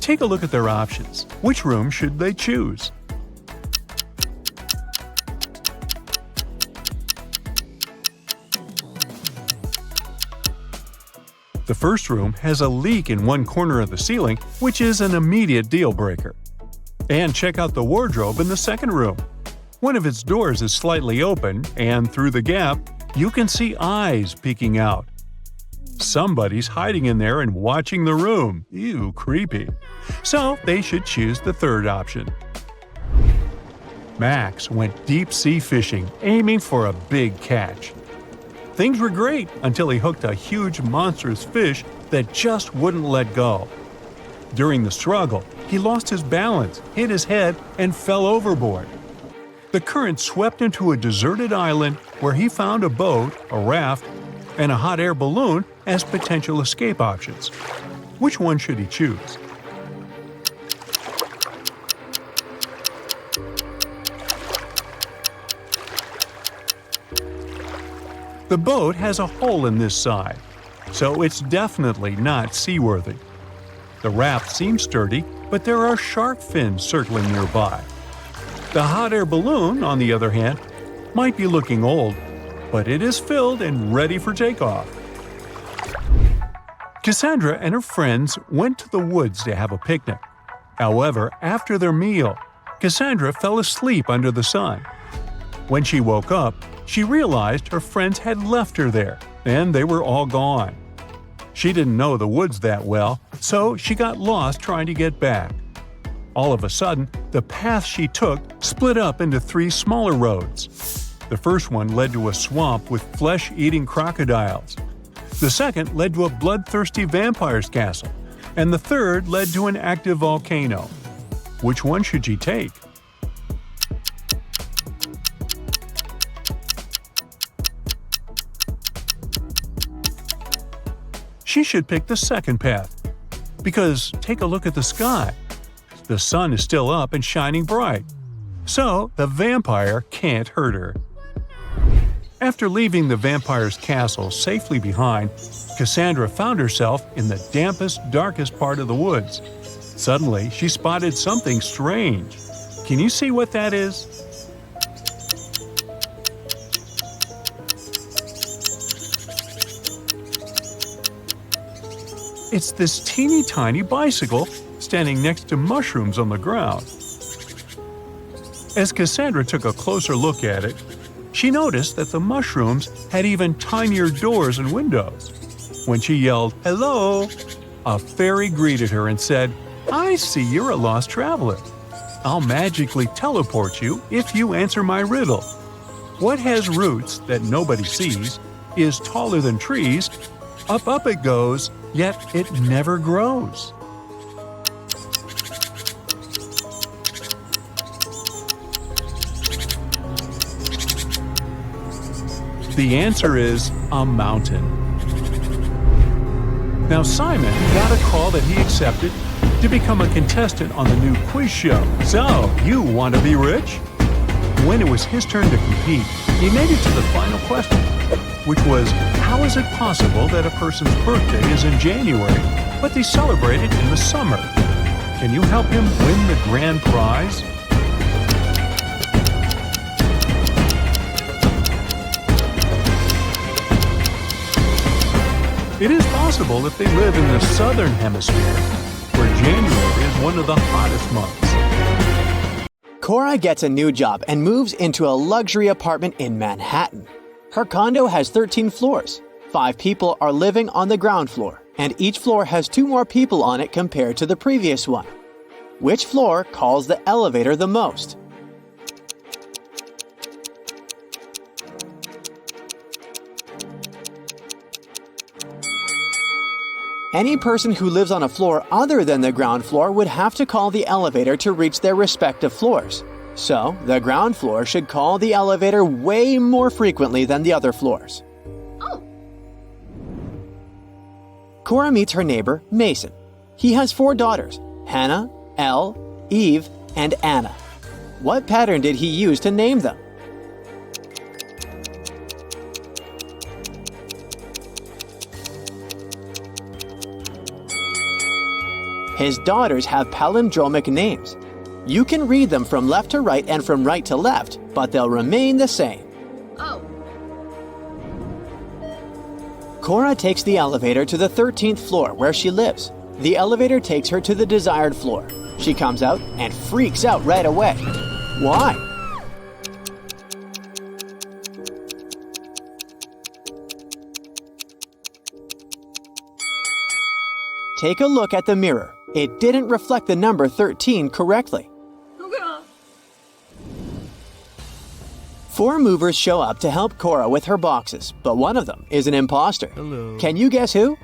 Take a look at their options. Which room should they choose? The first room has a leak in one corner of the ceiling, which is an immediate deal breaker. And check out the wardrobe in the second room. One of its doors is slightly open, and through the gap, you can see eyes peeking out. Somebody's hiding in there and watching the room. Ew, creepy. So they should choose the third option. Max went deep-sea fishing, aiming for a big catch. Things were great until he hooked a huge monstrous fish that just wouldn't let go. During the struggle, he lost his balance, hit his head, and fell overboard. The current swept him to a deserted island where he found a boat, a raft, and a hot air balloon as potential escape options. Which one should he choose? The boat has a hole in this side, so it's definitely not seaworthy. The raft seems sturdy, but there are shark fins circling nearby. The hot air balloon, on the other hand, might be looking old, but it is filled and ready for takeoff. Cassandra and her friends went to the woods to have a picnic. However, after their meal, Cassandra fell asleep under the sun. When she woke up, she realized her friends had left her there, and they were all gone. She didn't know the woods that well, so she got lost trying to get back. All of a sudden, the path she took split up into 3 smaller roads. The first one led to a swamp with flesh-eating crocodiles. The second led to a bloodthirsty vampire's castle, and the third led to an active volcano. Which one should she take? she should pick the second path. Because take a look at the sky. The sun is still up and shining bright. So the vampire can't hurt her. After leaving the vampire's castle safely behind, Cassandra found herself in the dampest, darkest part of the woods. Suddenly, she spotted something strange. Can you see what that is? It's this teeny tiny bicycle standing next to mushrooms on the ground. As Cassandra took a closer look at it, she noticed that the mushrooms had even tinier doors and windows. When she yelled, "Hello!" a fairy greeted her and said, "I see you're a lost traveler. I'll magically teleport you if you answer my riddle. What has roots that nobody sees, is taller than trees, up it goes, yet it never grows?" The answer is a mountain. Now Simon got a call that he accepted to become a contestant on the new quiz show. So, you want to be rich? When it was his turn to compete, he made it to the final question, which was, how is it possible that a person's birthday is in January, but they celebrate it in the summer? Can you help him win the grand prize? It is possible if they live in the southern hemisphere, where January is one of the hottest months. Cora gets a new job and moves into a luxury apartment in Manhattan. Her condo has 13 floors. 5 people are living on the ground floor, and each floor has 2 more people on it compared to the previous one. Which floor calls the elevator the most? Any person who lives on a floor other than the ground floor would have to call the elevator to reach their respective floors. So, the ground floor should call the elevator way more frequently than the other floors. Oh. Cora meets her neighbor, Mason. He has 4 daughters, Hannah, Elle, Eve, and Anna. What pattern did he use to name them? His daughters have palindromic names. You can read them from left to right and from right to left, but they'll remain the same. Oh. Cora takes the elevator to the 13th floor where she lives. The elevator takes her to the desired floor. She comes out and freaks out right away. Why? Take a look at the mirror. It didn't reflect the number 13 correctly. Okay. 4 movers show up to help Cora with her boxes, but one of them is an imposter. Hello. Can you guess who?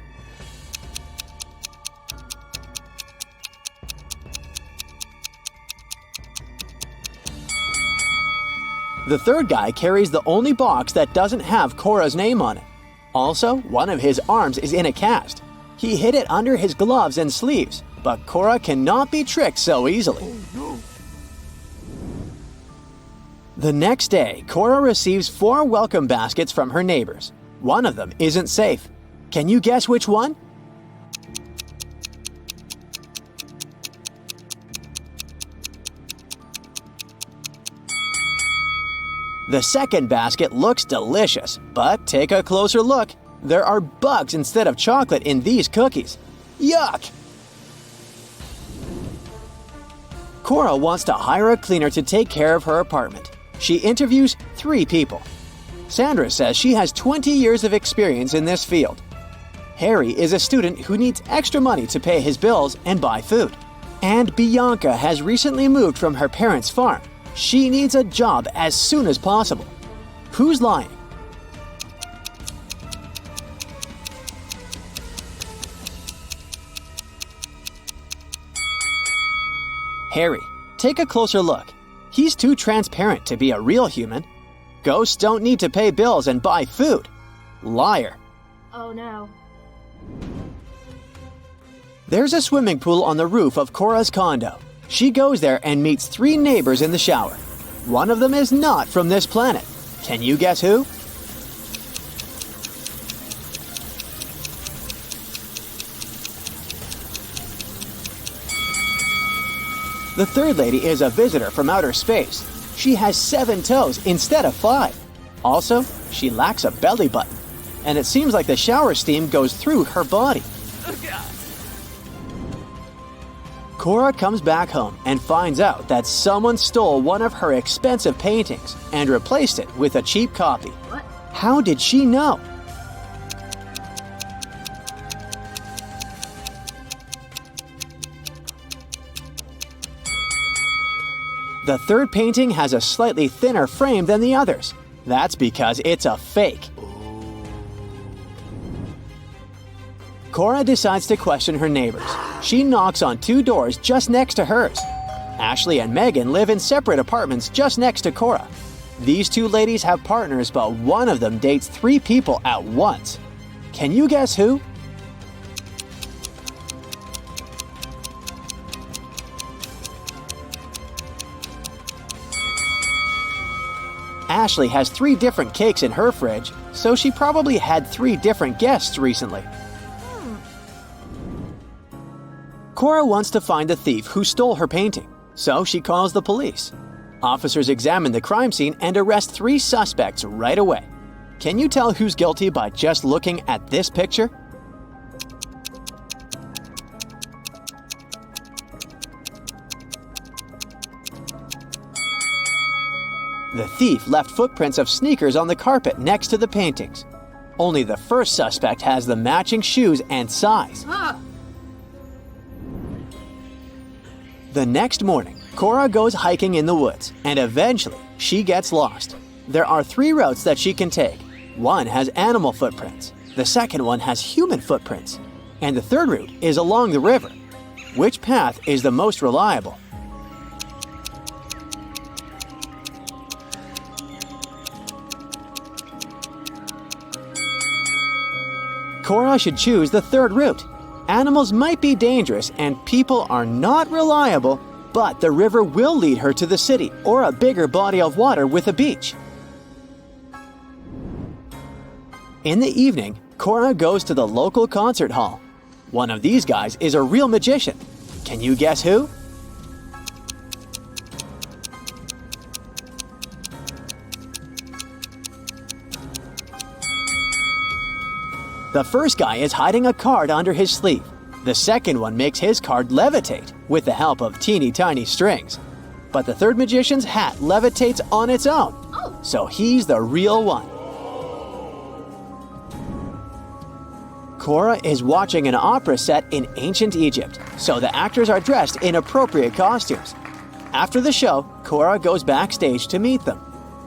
The third guy carries the only box that doesn't have Cora's name on it. Also, one of his arms is in a cast. He hid it under his gloves and sleeves, but Cora cannot be tricked so easily. The next day, Cora receives 4 welcome baskets from her neighbors. One of them isn't safe. Can you guess which one? The second basket looks delicious, but take a closer look. There are bugs instead of chocolate in these cookies. Yuck! Cora wants to hire a cleaner to take care of her apartment. She interviews 3 people. Sandra says she has 20 years of experience in this field. Harry is a student who needs extra money to pay his bills and buy food. And Bianca has recently moved from her parents' farm. She needs a job as soon as possible. Who's lying? Harry, take a closer look. He's too transparent to be a real human. Ghosts don't need to pay bills and buy food. Liar. Oh no. There's a swimming pool on the roof of Cora's condo. She goes there and meets 3 neighbors in the shower. One of them is not from this planet. Can you guess who? The third lady is a visitor from outer space. She has 7 toes instead of 5. Also, she lacks a belly button. And it seems like the shower steam goes through her body. Cora comes back home and finds out that someone stole one of her expensive paintings and replaced it with a cheap copy. What? How did she know? The third painting has a slightly thinner frame than the others. That's because it's a fake. Cora decides to question her neighbors. She knocks on 2 doors just next to hers. Ashley and Megan live in separate apartments just next to Cora. These 2 ladies have partners, but one of them dates 3 people at once. Can you guess who? Ashley has 3 different cakes in her fridge, so she probably had 3 different guests recently. Cora wants to find the thief who stole her painting, so she calls the police. Officers examine the crime scene and arrest 3 suspects right away. Can you tell who's guilty by just looking at this picture? The thief left footprints of sneakers on the carpet next to the paintings. Only the first suspect has the matching shoes and size. Ah! The next morning, Cora goes hiking in the woods, and eventually she gets lost. There are 3 routes that she can take. One has animal footprints, the second one has human footprints, and the third route is along the river. Which path is the most reliable? Cora should choose the third route. Animals might be dangerous and people are not reliable, but the river will lead her to the city or a bigger body of water with a beach. In the evening, Cora goes to the local concert hall. One of these guys is a real magician. Can you guess who? The first guy is hiding a card under his sleeve. The second one makes his card levitate with the help of teeny tiny strings. But the third magician's hat levitates on its own. Oh! So he's the real one. Cora is watching an opera set in ancient Egypt, so the actors are dressed in appropriate costumes. After the show, Cora goes backstage to meet them.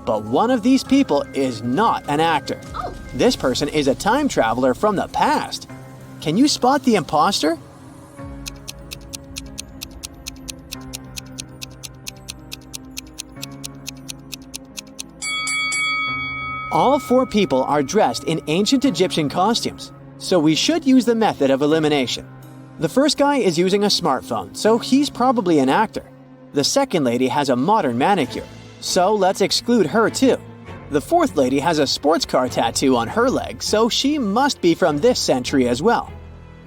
But one of these people is not an actor. Oh! This person is a time traveler from the past. Can you spot the imposter? All 4 people are dressed in ancient Egyptian costumes, so we should use the method of elimination. The first guy is using a smartphone, so he's probably an actor. The second lady has a modern manicure, so let's exclude her too. The fourth lady has a sports car tattoo on her leg, so she must be from this century as well.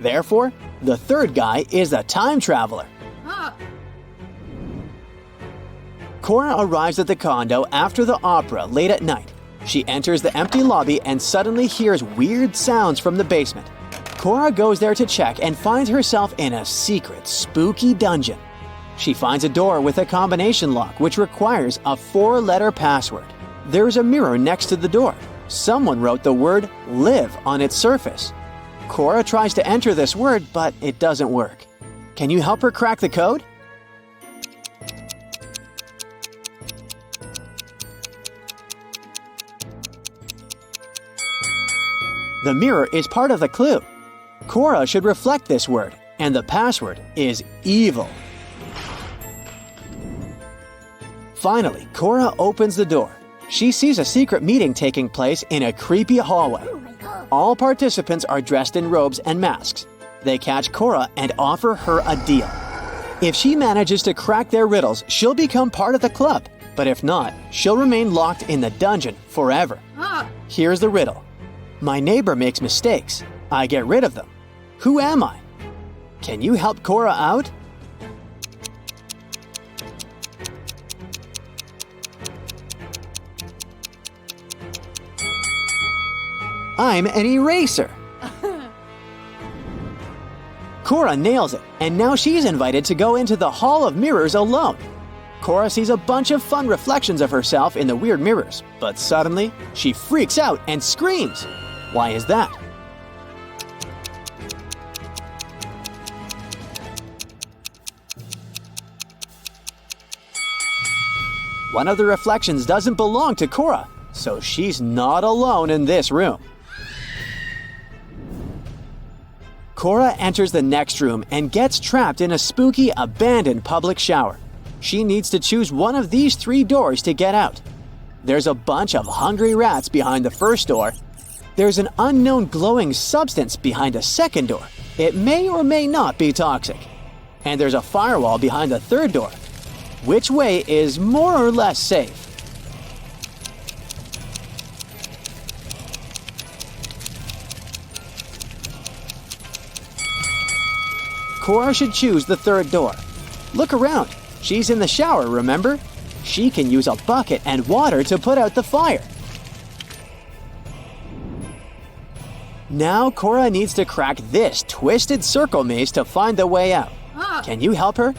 Therefore, the third guy is a time traveler. Ah! Cora arrives at the condo after the opera late at night. She enters the empty lobby and suddenly hears weird sounds from the basement. Cora goes there to check and finds herself in a secret, spooky dungeon. She finds a door with a combination lock which requires a 4-letter password. There's a mirror next to the door. Someone wrote the word "live" on its surface. Cora tries to enter this word, but it doesn't work. Can you help her crack the code? The mirror is part of the clue. Cora should reflect this word, and the password is evil. Finally, Cora opens the door. She sees a secret meeting taking place in a creepy hallway. All participants are dressed in robes and masks. They catch Cora and offer her a deal. If she manages to crack their riddles, she'll become part of the club. But if not, she'll remain locked in the dungeon forever. Ah. Here's the riddle. My neighbor makes mistakes. I get rid of them. Who am I? Can you help Cora out? I'm an eraser. Cora nails it, and now she's invited to go into the Hall of Mirrors alone. Cora sees a bunch of fun reflections of herself in the weird mirrors, but suddenly she freaks out and screams. Why is that? One of the reflections doesn't belong to Cora, so she's not alone in this room. Cora enters the next room and gets trapped in a spooky, abandoned public shower. She needs to choose one of these 3 doors to get out. There's a bunch of hungry rats behind the first door. There's an unknown glowing substance behind a second door. It may or may not be toxic. And there's a firewall behind the third door. Which way is more or less safe? Cora should choose the third door. Look around. She's in the shower, remember? She can use a bucket and water to put out the fire. Now Cora needs to crack this twisted circle maze to find the way out. Ah. Can you help her?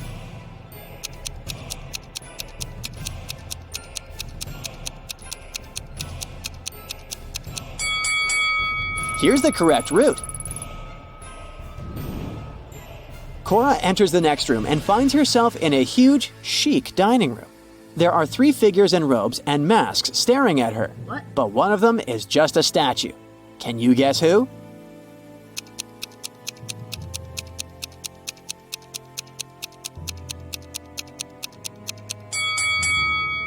Here's the correct route. Cora enters the next room and finds herself in a huge, chic dining room. There are 3 figures in robes and masks staring at her, What? but one of them is just a statue. Can you guess who?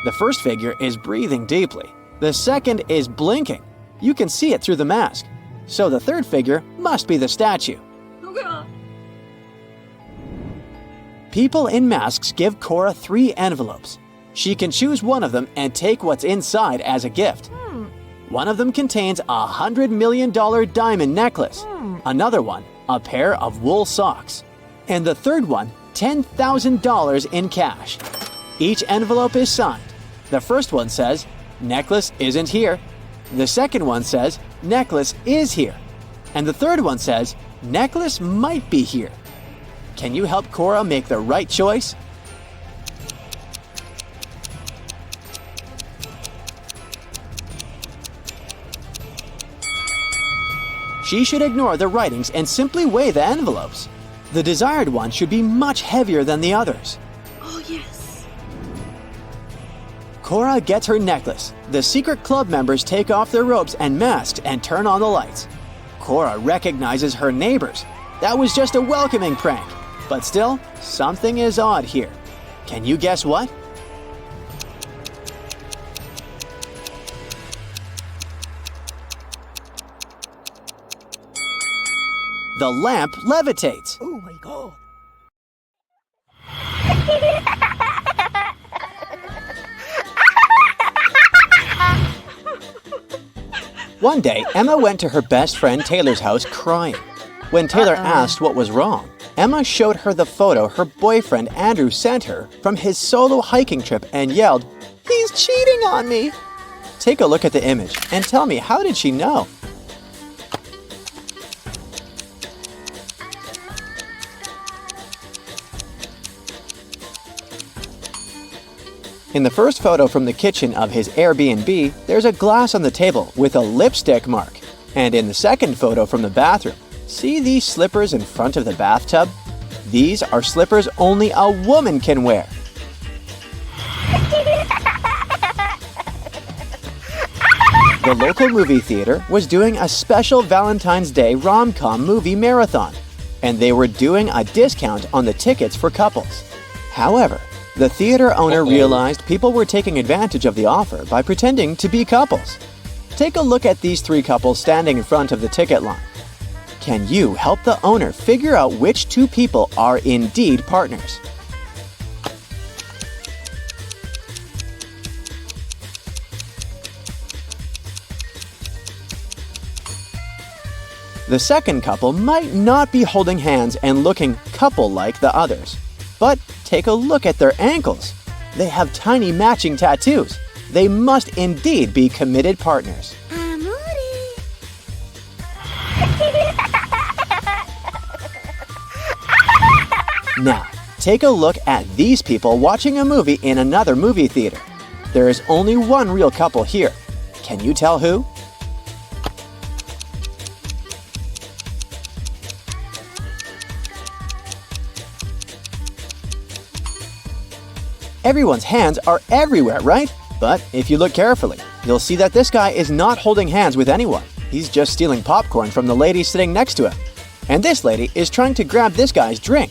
The first figure is breathing deeply. The second is blinking. You can see it through the mask. So the third figure must be the statue. Okay. People in masks give Cora 3 envelopes. She can choose one of them and take what's inside as a gift. One of them contains a $100 million diamond necklace. Another one, a pair of wool socks. And the third one, $10,000 in cash. Each envelope is signed. The first one says, "Necklace isn't here." The second one says, "Necklace is here." And the third one says, "Necklace might be here." Can you help Cora make the right choice? She should ignore the writings and simply weigh the envelopes. The desired one should be much heavier than the others. Oh, yes. Cora gets her necklace. The secret club members take off their robes and masks and turn on the lights. Cora recognizes her neighbors. That was just a welcoming prank. But still, something is odd here. Can you guess what? The lamp levitates. Oh my god. One day, Emma went to her best friend Taylor's house crying. When Taylor asked what was wrong, Emma showed her the photo her boyfriend Andrew sent her from his solo hiking trip and yelled, "He's cheating on me!" Take a look at the image and tell me, how did she know? In the first photo from the kitchen of his Airbnb, there's a glass on the table with a lipstick mark. And in the second photo from the bathroom, see these slippers in front of the bathtub? These are slippers only a woman can wear. The local movie theater was doing a special Valentine's Day rom-com movie marathon, and they were doing a discount on the tickets for couples. However, the theater owner realized people were taking advantage of the offer by pretending to be couples. Take a look at these 3 couples standing in front of the ticket line. Can you help the owner figure out which two people are indeed partners? The second couple might not be holding hands and looking couple-like the others. But take a look at their ankles. They have tiny matching tattoos. They must indeed be committed partners. Now, take a look at these people watching a movie in another movie theater. There is only one real couple here. Can you tell who? Everyone's hands are everywhere, right? But if you look carefully, you'll see that this guy is not holding hands with anyone. He's just stealing popcorn from the lady sitting next to him. And this lady is trying to grab this guy's drink.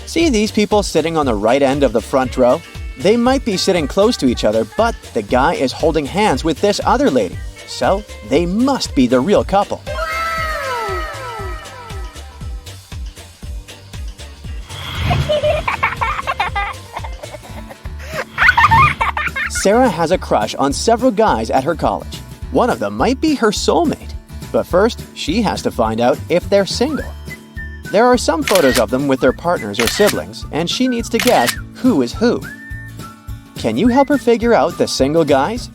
See these people sitting on the right end of the front row? They might be sitting close to each other, but the guy is holding hands with this other lady. So they must be the real couple. Sarah has a crush on several guys at her college. One of them might be her soulmate. But first, she has to find out if they're single. There are some photos of them with their partners or siblings, and she needs to guess who is who. Can you help her figure out the single guys?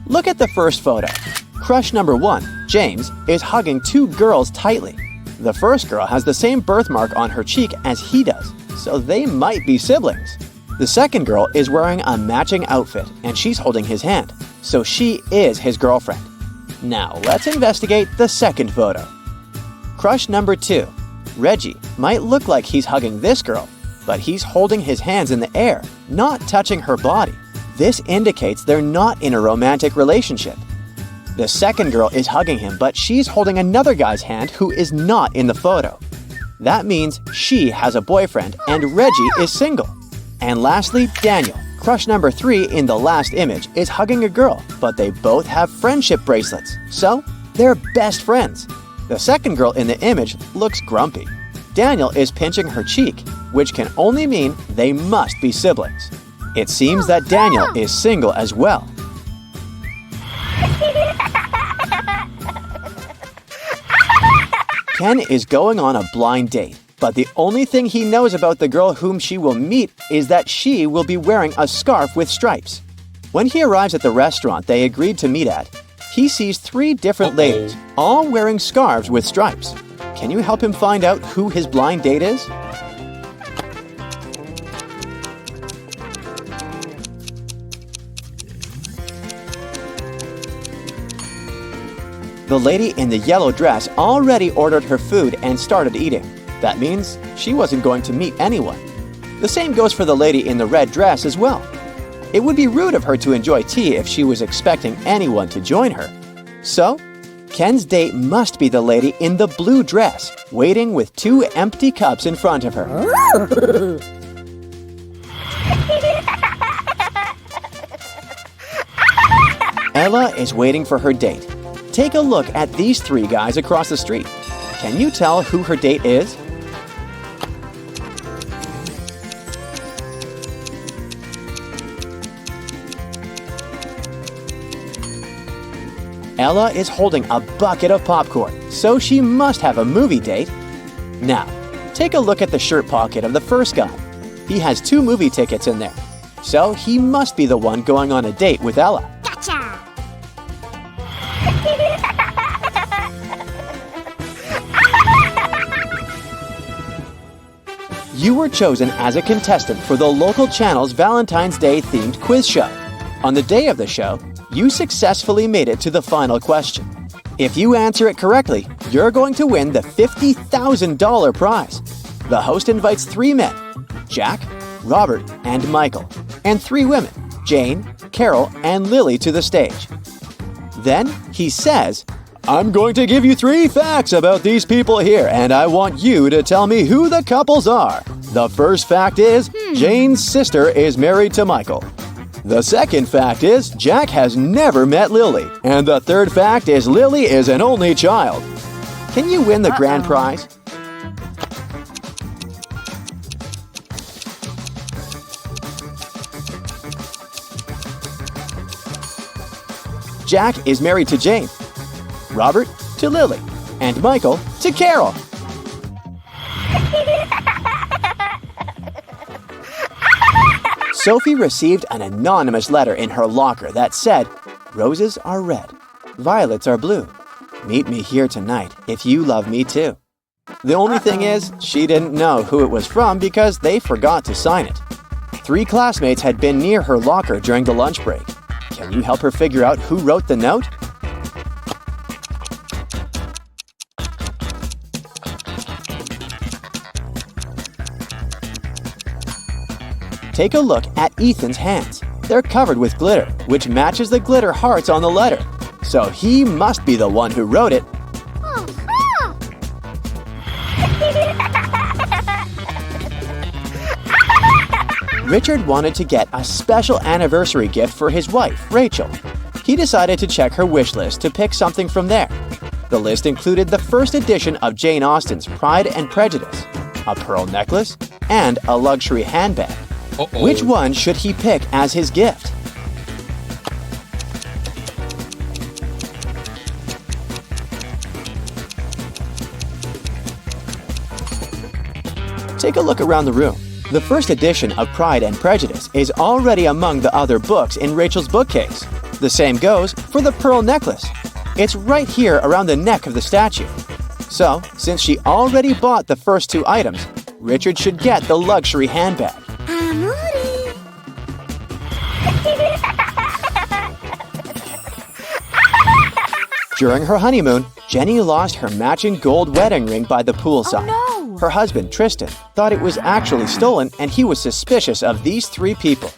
Look at the first photo. Crush number 1, James, is hugging two girls tightly. The first girl has the same birthmark on her cheek as he does, so they might be siblings. The second girl is wearing a matching outfit, and she's holding his hand, so she is his girlfriend. Now, let's investigate the second photo. Crush number 2, Reggie might look like he's hugging this girl, but he's holding his hands in the air, not touching her body. This indicates they're not in a romantic relationship. The second girl is hugging him, but she's holding another guy's hand who is not in the photo. That means she has a boyfriend and Reggie is single. And lastly, Daniel, crush number 3 in the last image, is hugging a girl, but they both have friendship bracelets, so they're best friends. The second girl in the image looks grumpy. Daniel is pinching her cheek, which can only mean they must be siblings. It seems that Daniel is single as well. Ken is going on a blind date, but the only thing he knows about the girl whom she will meet is that she will be wearing a scarf with stripes. When he arrives at the restaurant they agreed to meet at, he sees 3 different ladies, all wearing scarves with stripes. Can you help him find out who his blind date is? The lady in the yellow dress already ordered her food and started eating. That means she wasn't going to meet anyone. The same goes for the lady in the red dress as well. It would be rude of her to enjoy tea if she was expecting anyone to join her. So, Ken's date must be the lady in the blue dress, waiting with 2 empty cups in front of her. Ella is waiting for her date. Take a look at these 3 guys across the street. Can you tell who her date is? Ella is holding a bucket of popcorn, so she must have a movie date. Now, take a look at the shirt pocket of the first guy. He has 2 movie tickets in there, so he must be the one going on a date with Ella. Gotcha! You were chosen as a contestant for the local channel's Valentine's Day themed quiz show. On the day of the show, you successfully made it to the final question. If you answer it correctly, you're going to win the $50,000 prize. The host invites 3 men, Jack, Robert, and Michael, and 3 women, Jane, Carol, and Lily, to the stage. Then he says, "I'm going to give you 3 facts about these people here, and I want you to tell me who the couples are." The first fact is Jane's sister is married to Michael. The second fact is Jack has never met Lily. And the third fact is Lily is an only child. Can you win the grand prize? Jack is married to Jane, Robert to Lily, and Michael to Carol. Sophie received an anonymous letter in her locker that said, "Roses are red, violets are blue. Meet me here tonight if you love me too." The only thing is, she didn't know who it was from because they forgot to sign it. 3 classmates had been near her locker during the lunch break. Can you help her figure out who wrote the note? Take a look at Ethan's hands. They're covered with glitter, which matches the glitter hearts on the letter. So he must be the one who wrote it. Richard wanted to get a special anniversary gift for his wife, Rachel. He decided to check her wish list to pick something from there. The list included the first edition of Jane Austen's Pride and Prejudice, a pearl necklace, and a luxury handbag. Which one should he pick as his gift? Take a look around the room. The first edition of Pride and Prejudice is already among the other books in Rachel's bookcase. The same goes for the pearl necklace. It's right here around the neck of the statue. So, since she already bought the first 2 items, Richard should get the luxury handbag. During her honeymoon, Jenny lost her matching gold wedding ring by the poolside. Oh, no. Her husband, Tristan, thought it was actually stolen and he was suspicious of these 3 people.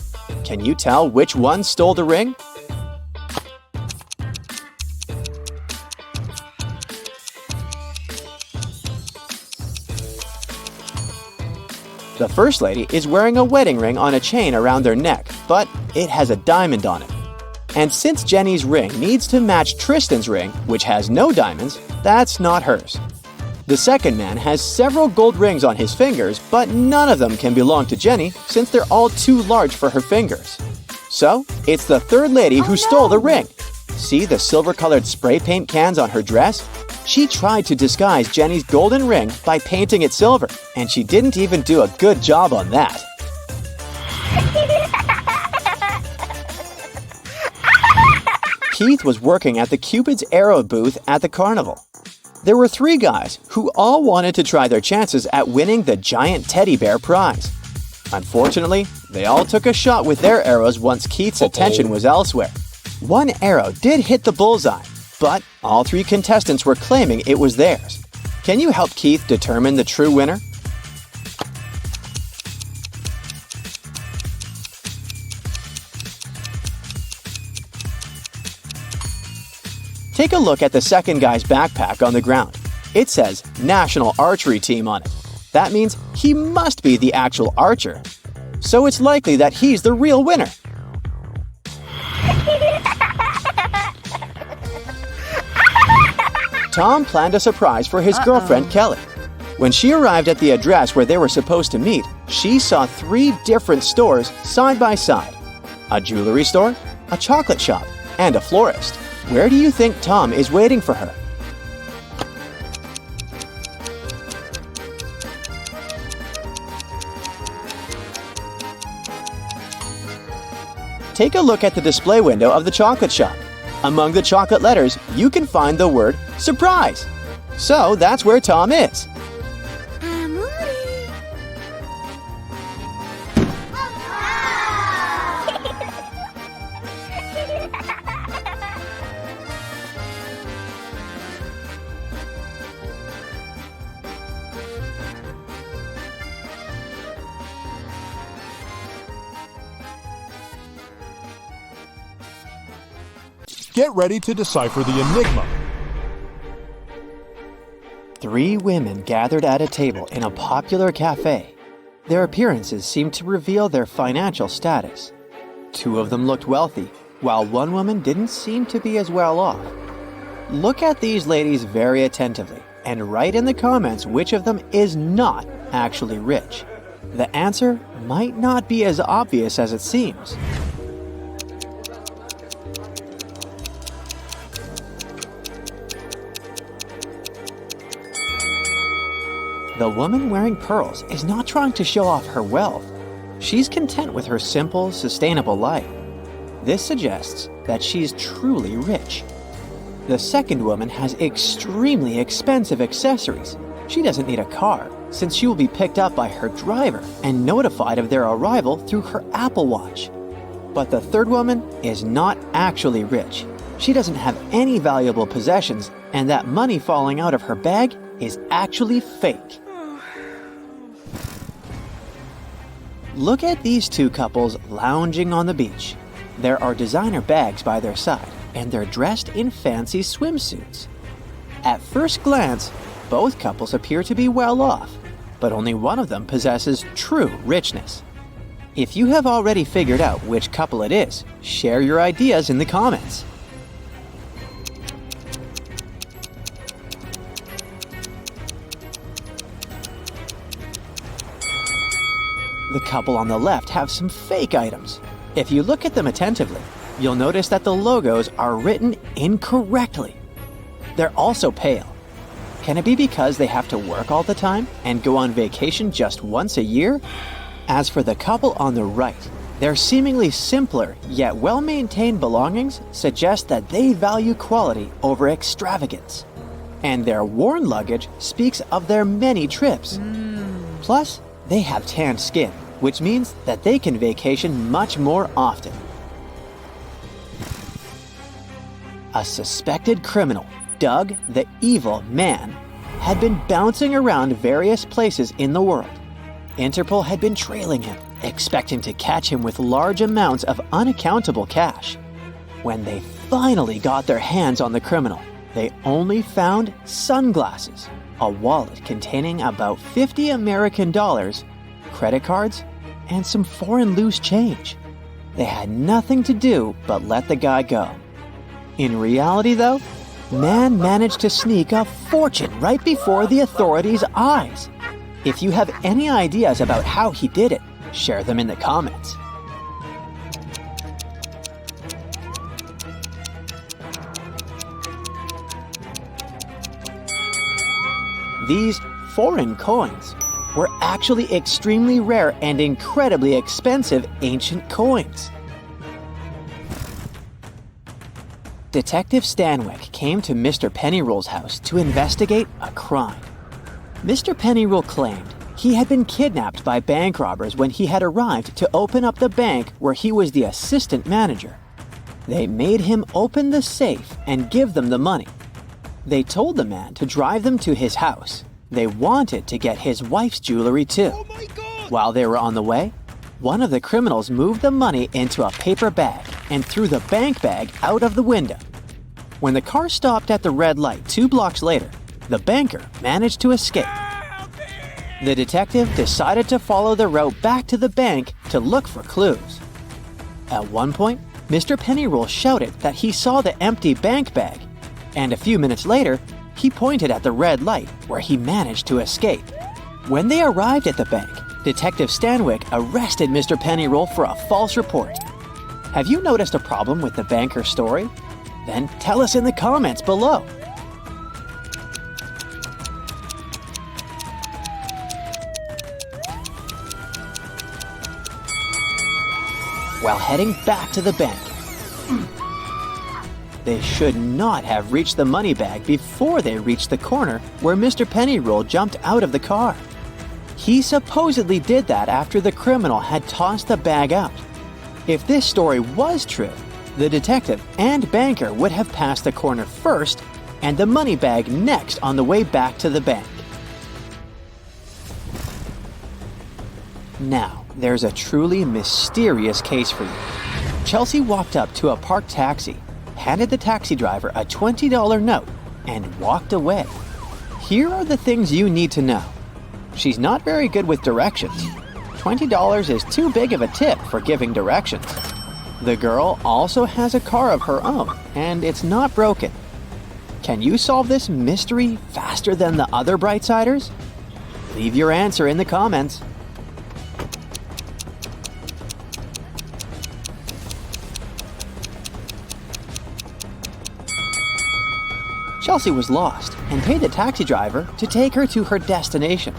Can you tell which one stole the ring? The first lady is wearing a wedding ring on a chain around their neck, but it has a diamond on it. And since Jenny's ring needs to match Tristan's ring, which has no diamonds, that's not hers. The second man has several gold rings on his fingers, but none of them can belong to Jenny since they're all too large for her fingers. So, it's the third lady who stole the ring. See the silver-colored spray paint cans on her dress? She tried to disguise Jenny's golden ring by painting it silver, and she didn't even do a good job on that. Keith was working at the Cupid's Arrow booth at the carnival. There were 3 guys who all wanted to try their chances at winning the giant teddy bear prize. Unfortunately, they all took a shot with their arrows once Keith's attention was elsewhere. One arrow did hit the bullseye, but all 3 contestants were claiming it was theirs. Can you help Keith determine the true winner? Take a look at the second guy's backpack on the ground. It says National Archery Team on it. That means he must be the actual archer. So it's likely that he's the real winner. Tom planned a surprise for his girlfriend, Kelly. When she arrived at the address where they were supposed to meet, she saw 3 different stores side by side. A jewelry store, a chocolate shop, and a florist. Where do you think Tom is waiting for her? Take a look at the display window of the chocolate shop. Among the chocolate letters, you can find the word surprise. So that's where Tom is. Get ready to decipher the enigma. 3 women gathered at a table in a popular cafe. Their appearances seemed to reveal their financial status. 2 of them looked wealthy, while one woman didn't seem to be as well off. Look at these ladies very attentively and write in the comments which of them is not actually rich. The answer might not be as obvious as it seems. The woman wearing pearls is not trying to show off her wealth. She's content with her simple, sustainable life. This suggests that she's truly rich. The second woman has extremely expensive accessories. She doesn't need a car, since she will be picked up by her driver and notified of their arrival through her Apple Watch. But the third woman is not actually rich. She doesn't have any valuable possessions, and that money falling out of her bag is actually fake. Look at these 2 couples lounging on the beach. There are designer bags by their side, and they're dressed in fancy swimsuits. At first glance, both couples appear to be well off, but only one of them possesses true richness. If you have already figured out which couple it is, share your ideas in the comments. The couple on the left have some fake items. If you look at them attentively, you'll notice that the logos are written incorrectly. They're also pale. Can it be because they have to work all the time and go on vacation just once a year? As for the couple on the right, their seemingly simpler yet well-maintained belongings suggest that they value quality over extravagance. And their worn luggage speaks of their many trips. Plus, they have tanned skin, which means that they can vacation much more often. A suspected criminal, Doug the Evil Man, had been bouncing around various places in the world. Interpol had been trailing him, expecting to catch him with large amounts of unaccountable cash. When they finally got their hands on the criminal, they only found sunglasses, a wallet containing about $50 American, credit cards, and some foreign loose change. They had nothing to do but let the guy go. In reality, though, Man managed to sneak a fortune right before the authorities' eyes. If you have any ideas about how he did it, share them in the comments. These foreign coins were actually extremely rare and incredibly expensive ancient coins. Detective Stanwyck came to Mr. Pennyroll's house to investigate a crime. Mr. Pennyroll claimed he had been kidnapped by bank robbers when he had arrived to open up the bank where he was the assistant manager. They made him open the safe and give them the money. They told the man to drive them to his house. They wanted to get his wife's jewelry too. Oh my God! While they were on the way, one of the criminals moved the money into a paper bag and threw the bank bag out of the window. When the car stopped at the red light 2 blocks later, the banker managed to escape. The detective decided to follow the route back to the bank to look for clues. At one point, Mr. Pennyroll shouted that he saw the empty bank bag, and a few minutes later, he pointed at the red light where he managed to escape. When they arrived at the bank, Detective Stanwyck arrested Mr. Pennyroll for a false report. Have you noticed a problem with the banker's story? Then tell us in the comments below. While heading back to the bank, they should not have reached the money bag before they reached the corner where Mr. Pennyroll jumped out of the car. He supposedly did that after the criminal had tossed the bag out. If this story was true, the detective and banker would have passed the corner first and the money bag next on the way back to the bank. Now, there's a truly mysterious case for you. Chelsea walked up to a parked taxi, handed the taxi driver a $20 note, and walked away. Here are the things you need to know. She's not very good with directions. $20 is too big of a tip for giving directions. The girl also has a car of her own, and it's not broken. Can you solve this mystery faster than the other Brightsiders? Leave your answer in the comments. Chelsea was lost and paid the taxi driver to take her to her destination.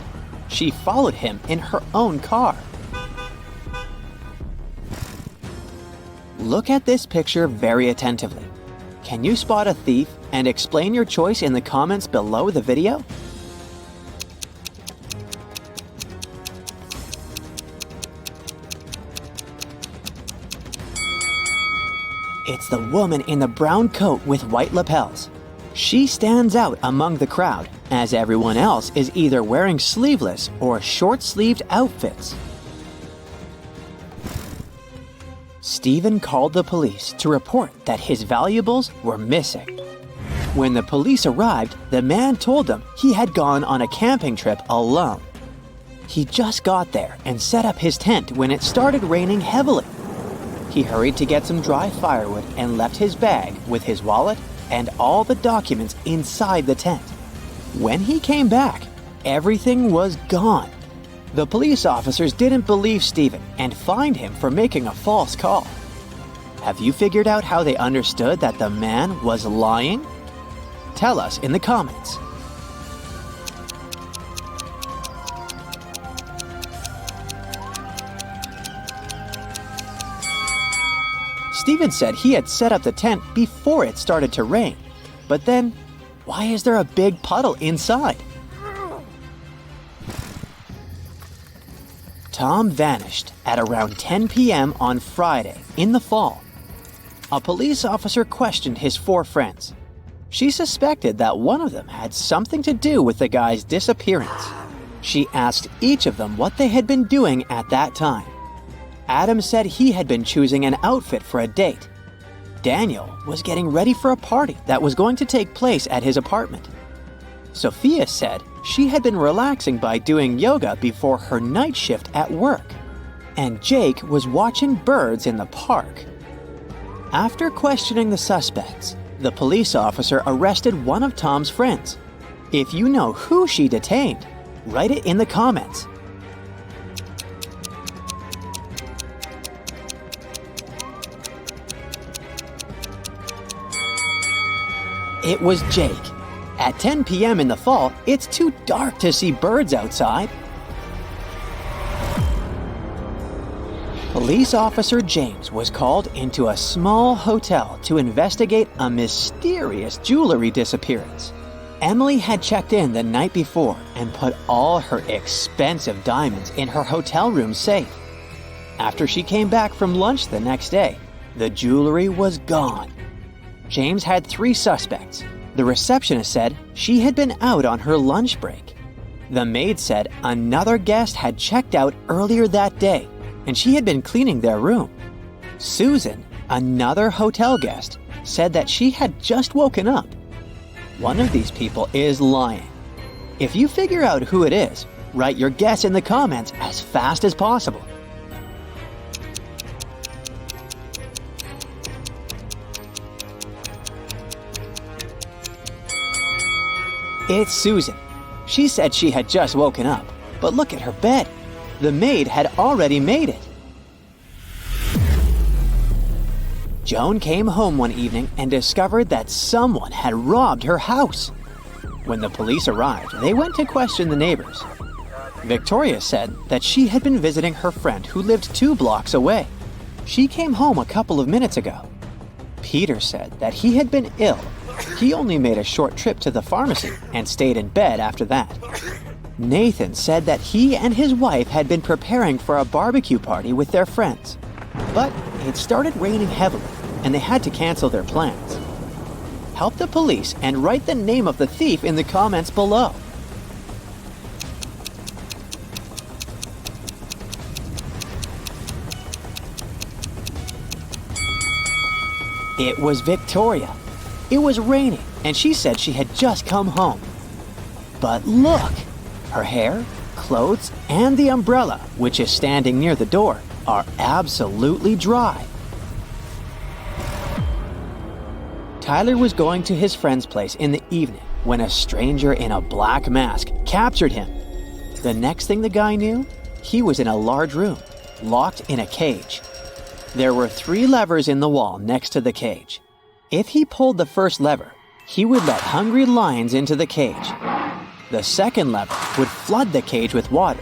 She followed him in her own car. Look at this picture very attentively. Can you spot a thief and explain your choice in the comments below the video? It's the woman in the brown coat with white lapels. She stands out among the crowd, as everyone else is either wearing sleeveless or short-sleeved outfits. Stephen called the police to report that his valuables were missing. When the police arrived, the man told them he had gone on a camping trip alone. He just got there and set up his tent when it started raining heavily. He hurried to get some dry firewood and left his bag with his wallet and all the documents inside the tent. When he came back, everything was gone. The police officers didn't believe Stephen and fined him for making a false call. Have you figured out how they understood that the man was lying? Tell us in the comments. Stephen said he had set up the tent before it started to rain. But then, why is there a big puddle inside? Tom vanished at around 10 p.m. on Friday in the fall. A police officer questioned his 4 friends. She suspected that one of them had something to do with the guy's disappearance. She asked each of them what they had been doing at that time. Adam said he had been choosing an outfit for a date. Daniel was getting ready for a party that was going to take place at his apartment. Sophia said she had been relaxing by doing yoga before her night shift at work. And Jake was watching birds in the park. After questioning the suspects, the police officer arrested one of Tom's friends. If you know who she detained, write it in the comments. It was Jake. At 10 p.m. in the fall, it's too dark to see birds outside. Police officer James was called into a small hotel to investigate a mysterious jewelry disappearance. Emily had checked in the night before and put all her expensive diamonds in her hotel room safe. After she came back from lunch the next day, the jewelry was gone. James had 3 suspects. The receptionist said she had been out on her lunch break. The maid said another guest had checked out earlier that day, and she had been cleaning their room. Susan, another hotel guest, said that she had just woken up. One of these people is lying. If you figure out who it is, write your guess in the comments as fast as possible. It's Susan. She said she had just woken up, but look at her bed. The maid had already made it. Joan came home one evening and discovered that someone had robbed her house. When the police arrived, they went to question the neighbors. Victoria said that she had been visiting her friend who lived 2 blocks away. She came home a couple of minutes ago. Peter said that he had been ill. He only made a short trip to the pharmacy and stayed in bed after that. Nathan said that he and his wife had been preparing for a barbecue party with their friends. But it started raining heavily, and they had to cancel their plans. Help the police and write the name of the thief in the comments below. It was Victoria. It was raining, and she said she had just come home. But look! Her hair, Clothes and the umbrella, which is standing near the door, are absolutely dry. Tyler was going to his friend's place in the evening when a stranger in a black mask captured him. The next thing the guy knew, he was in a large room, locked in a cage. There were 3 levers in the wall next to the cage. If he pulled the first lever, he would let hungry lions into the cage. The second lever would flood the cage with water.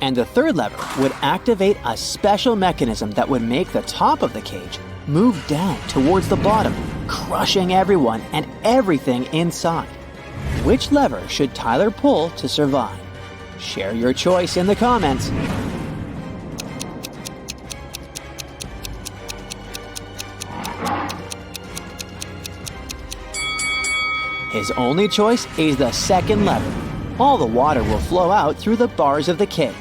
And the third lever would activate a special mechanism that would make the top of the cage move down towards the bottom, crushing everyone and everything inside. Which lever should Tyler pull to survive? Share your choice in the comments. His only choice is the second lever. All the water will flow out through the bars of the cage.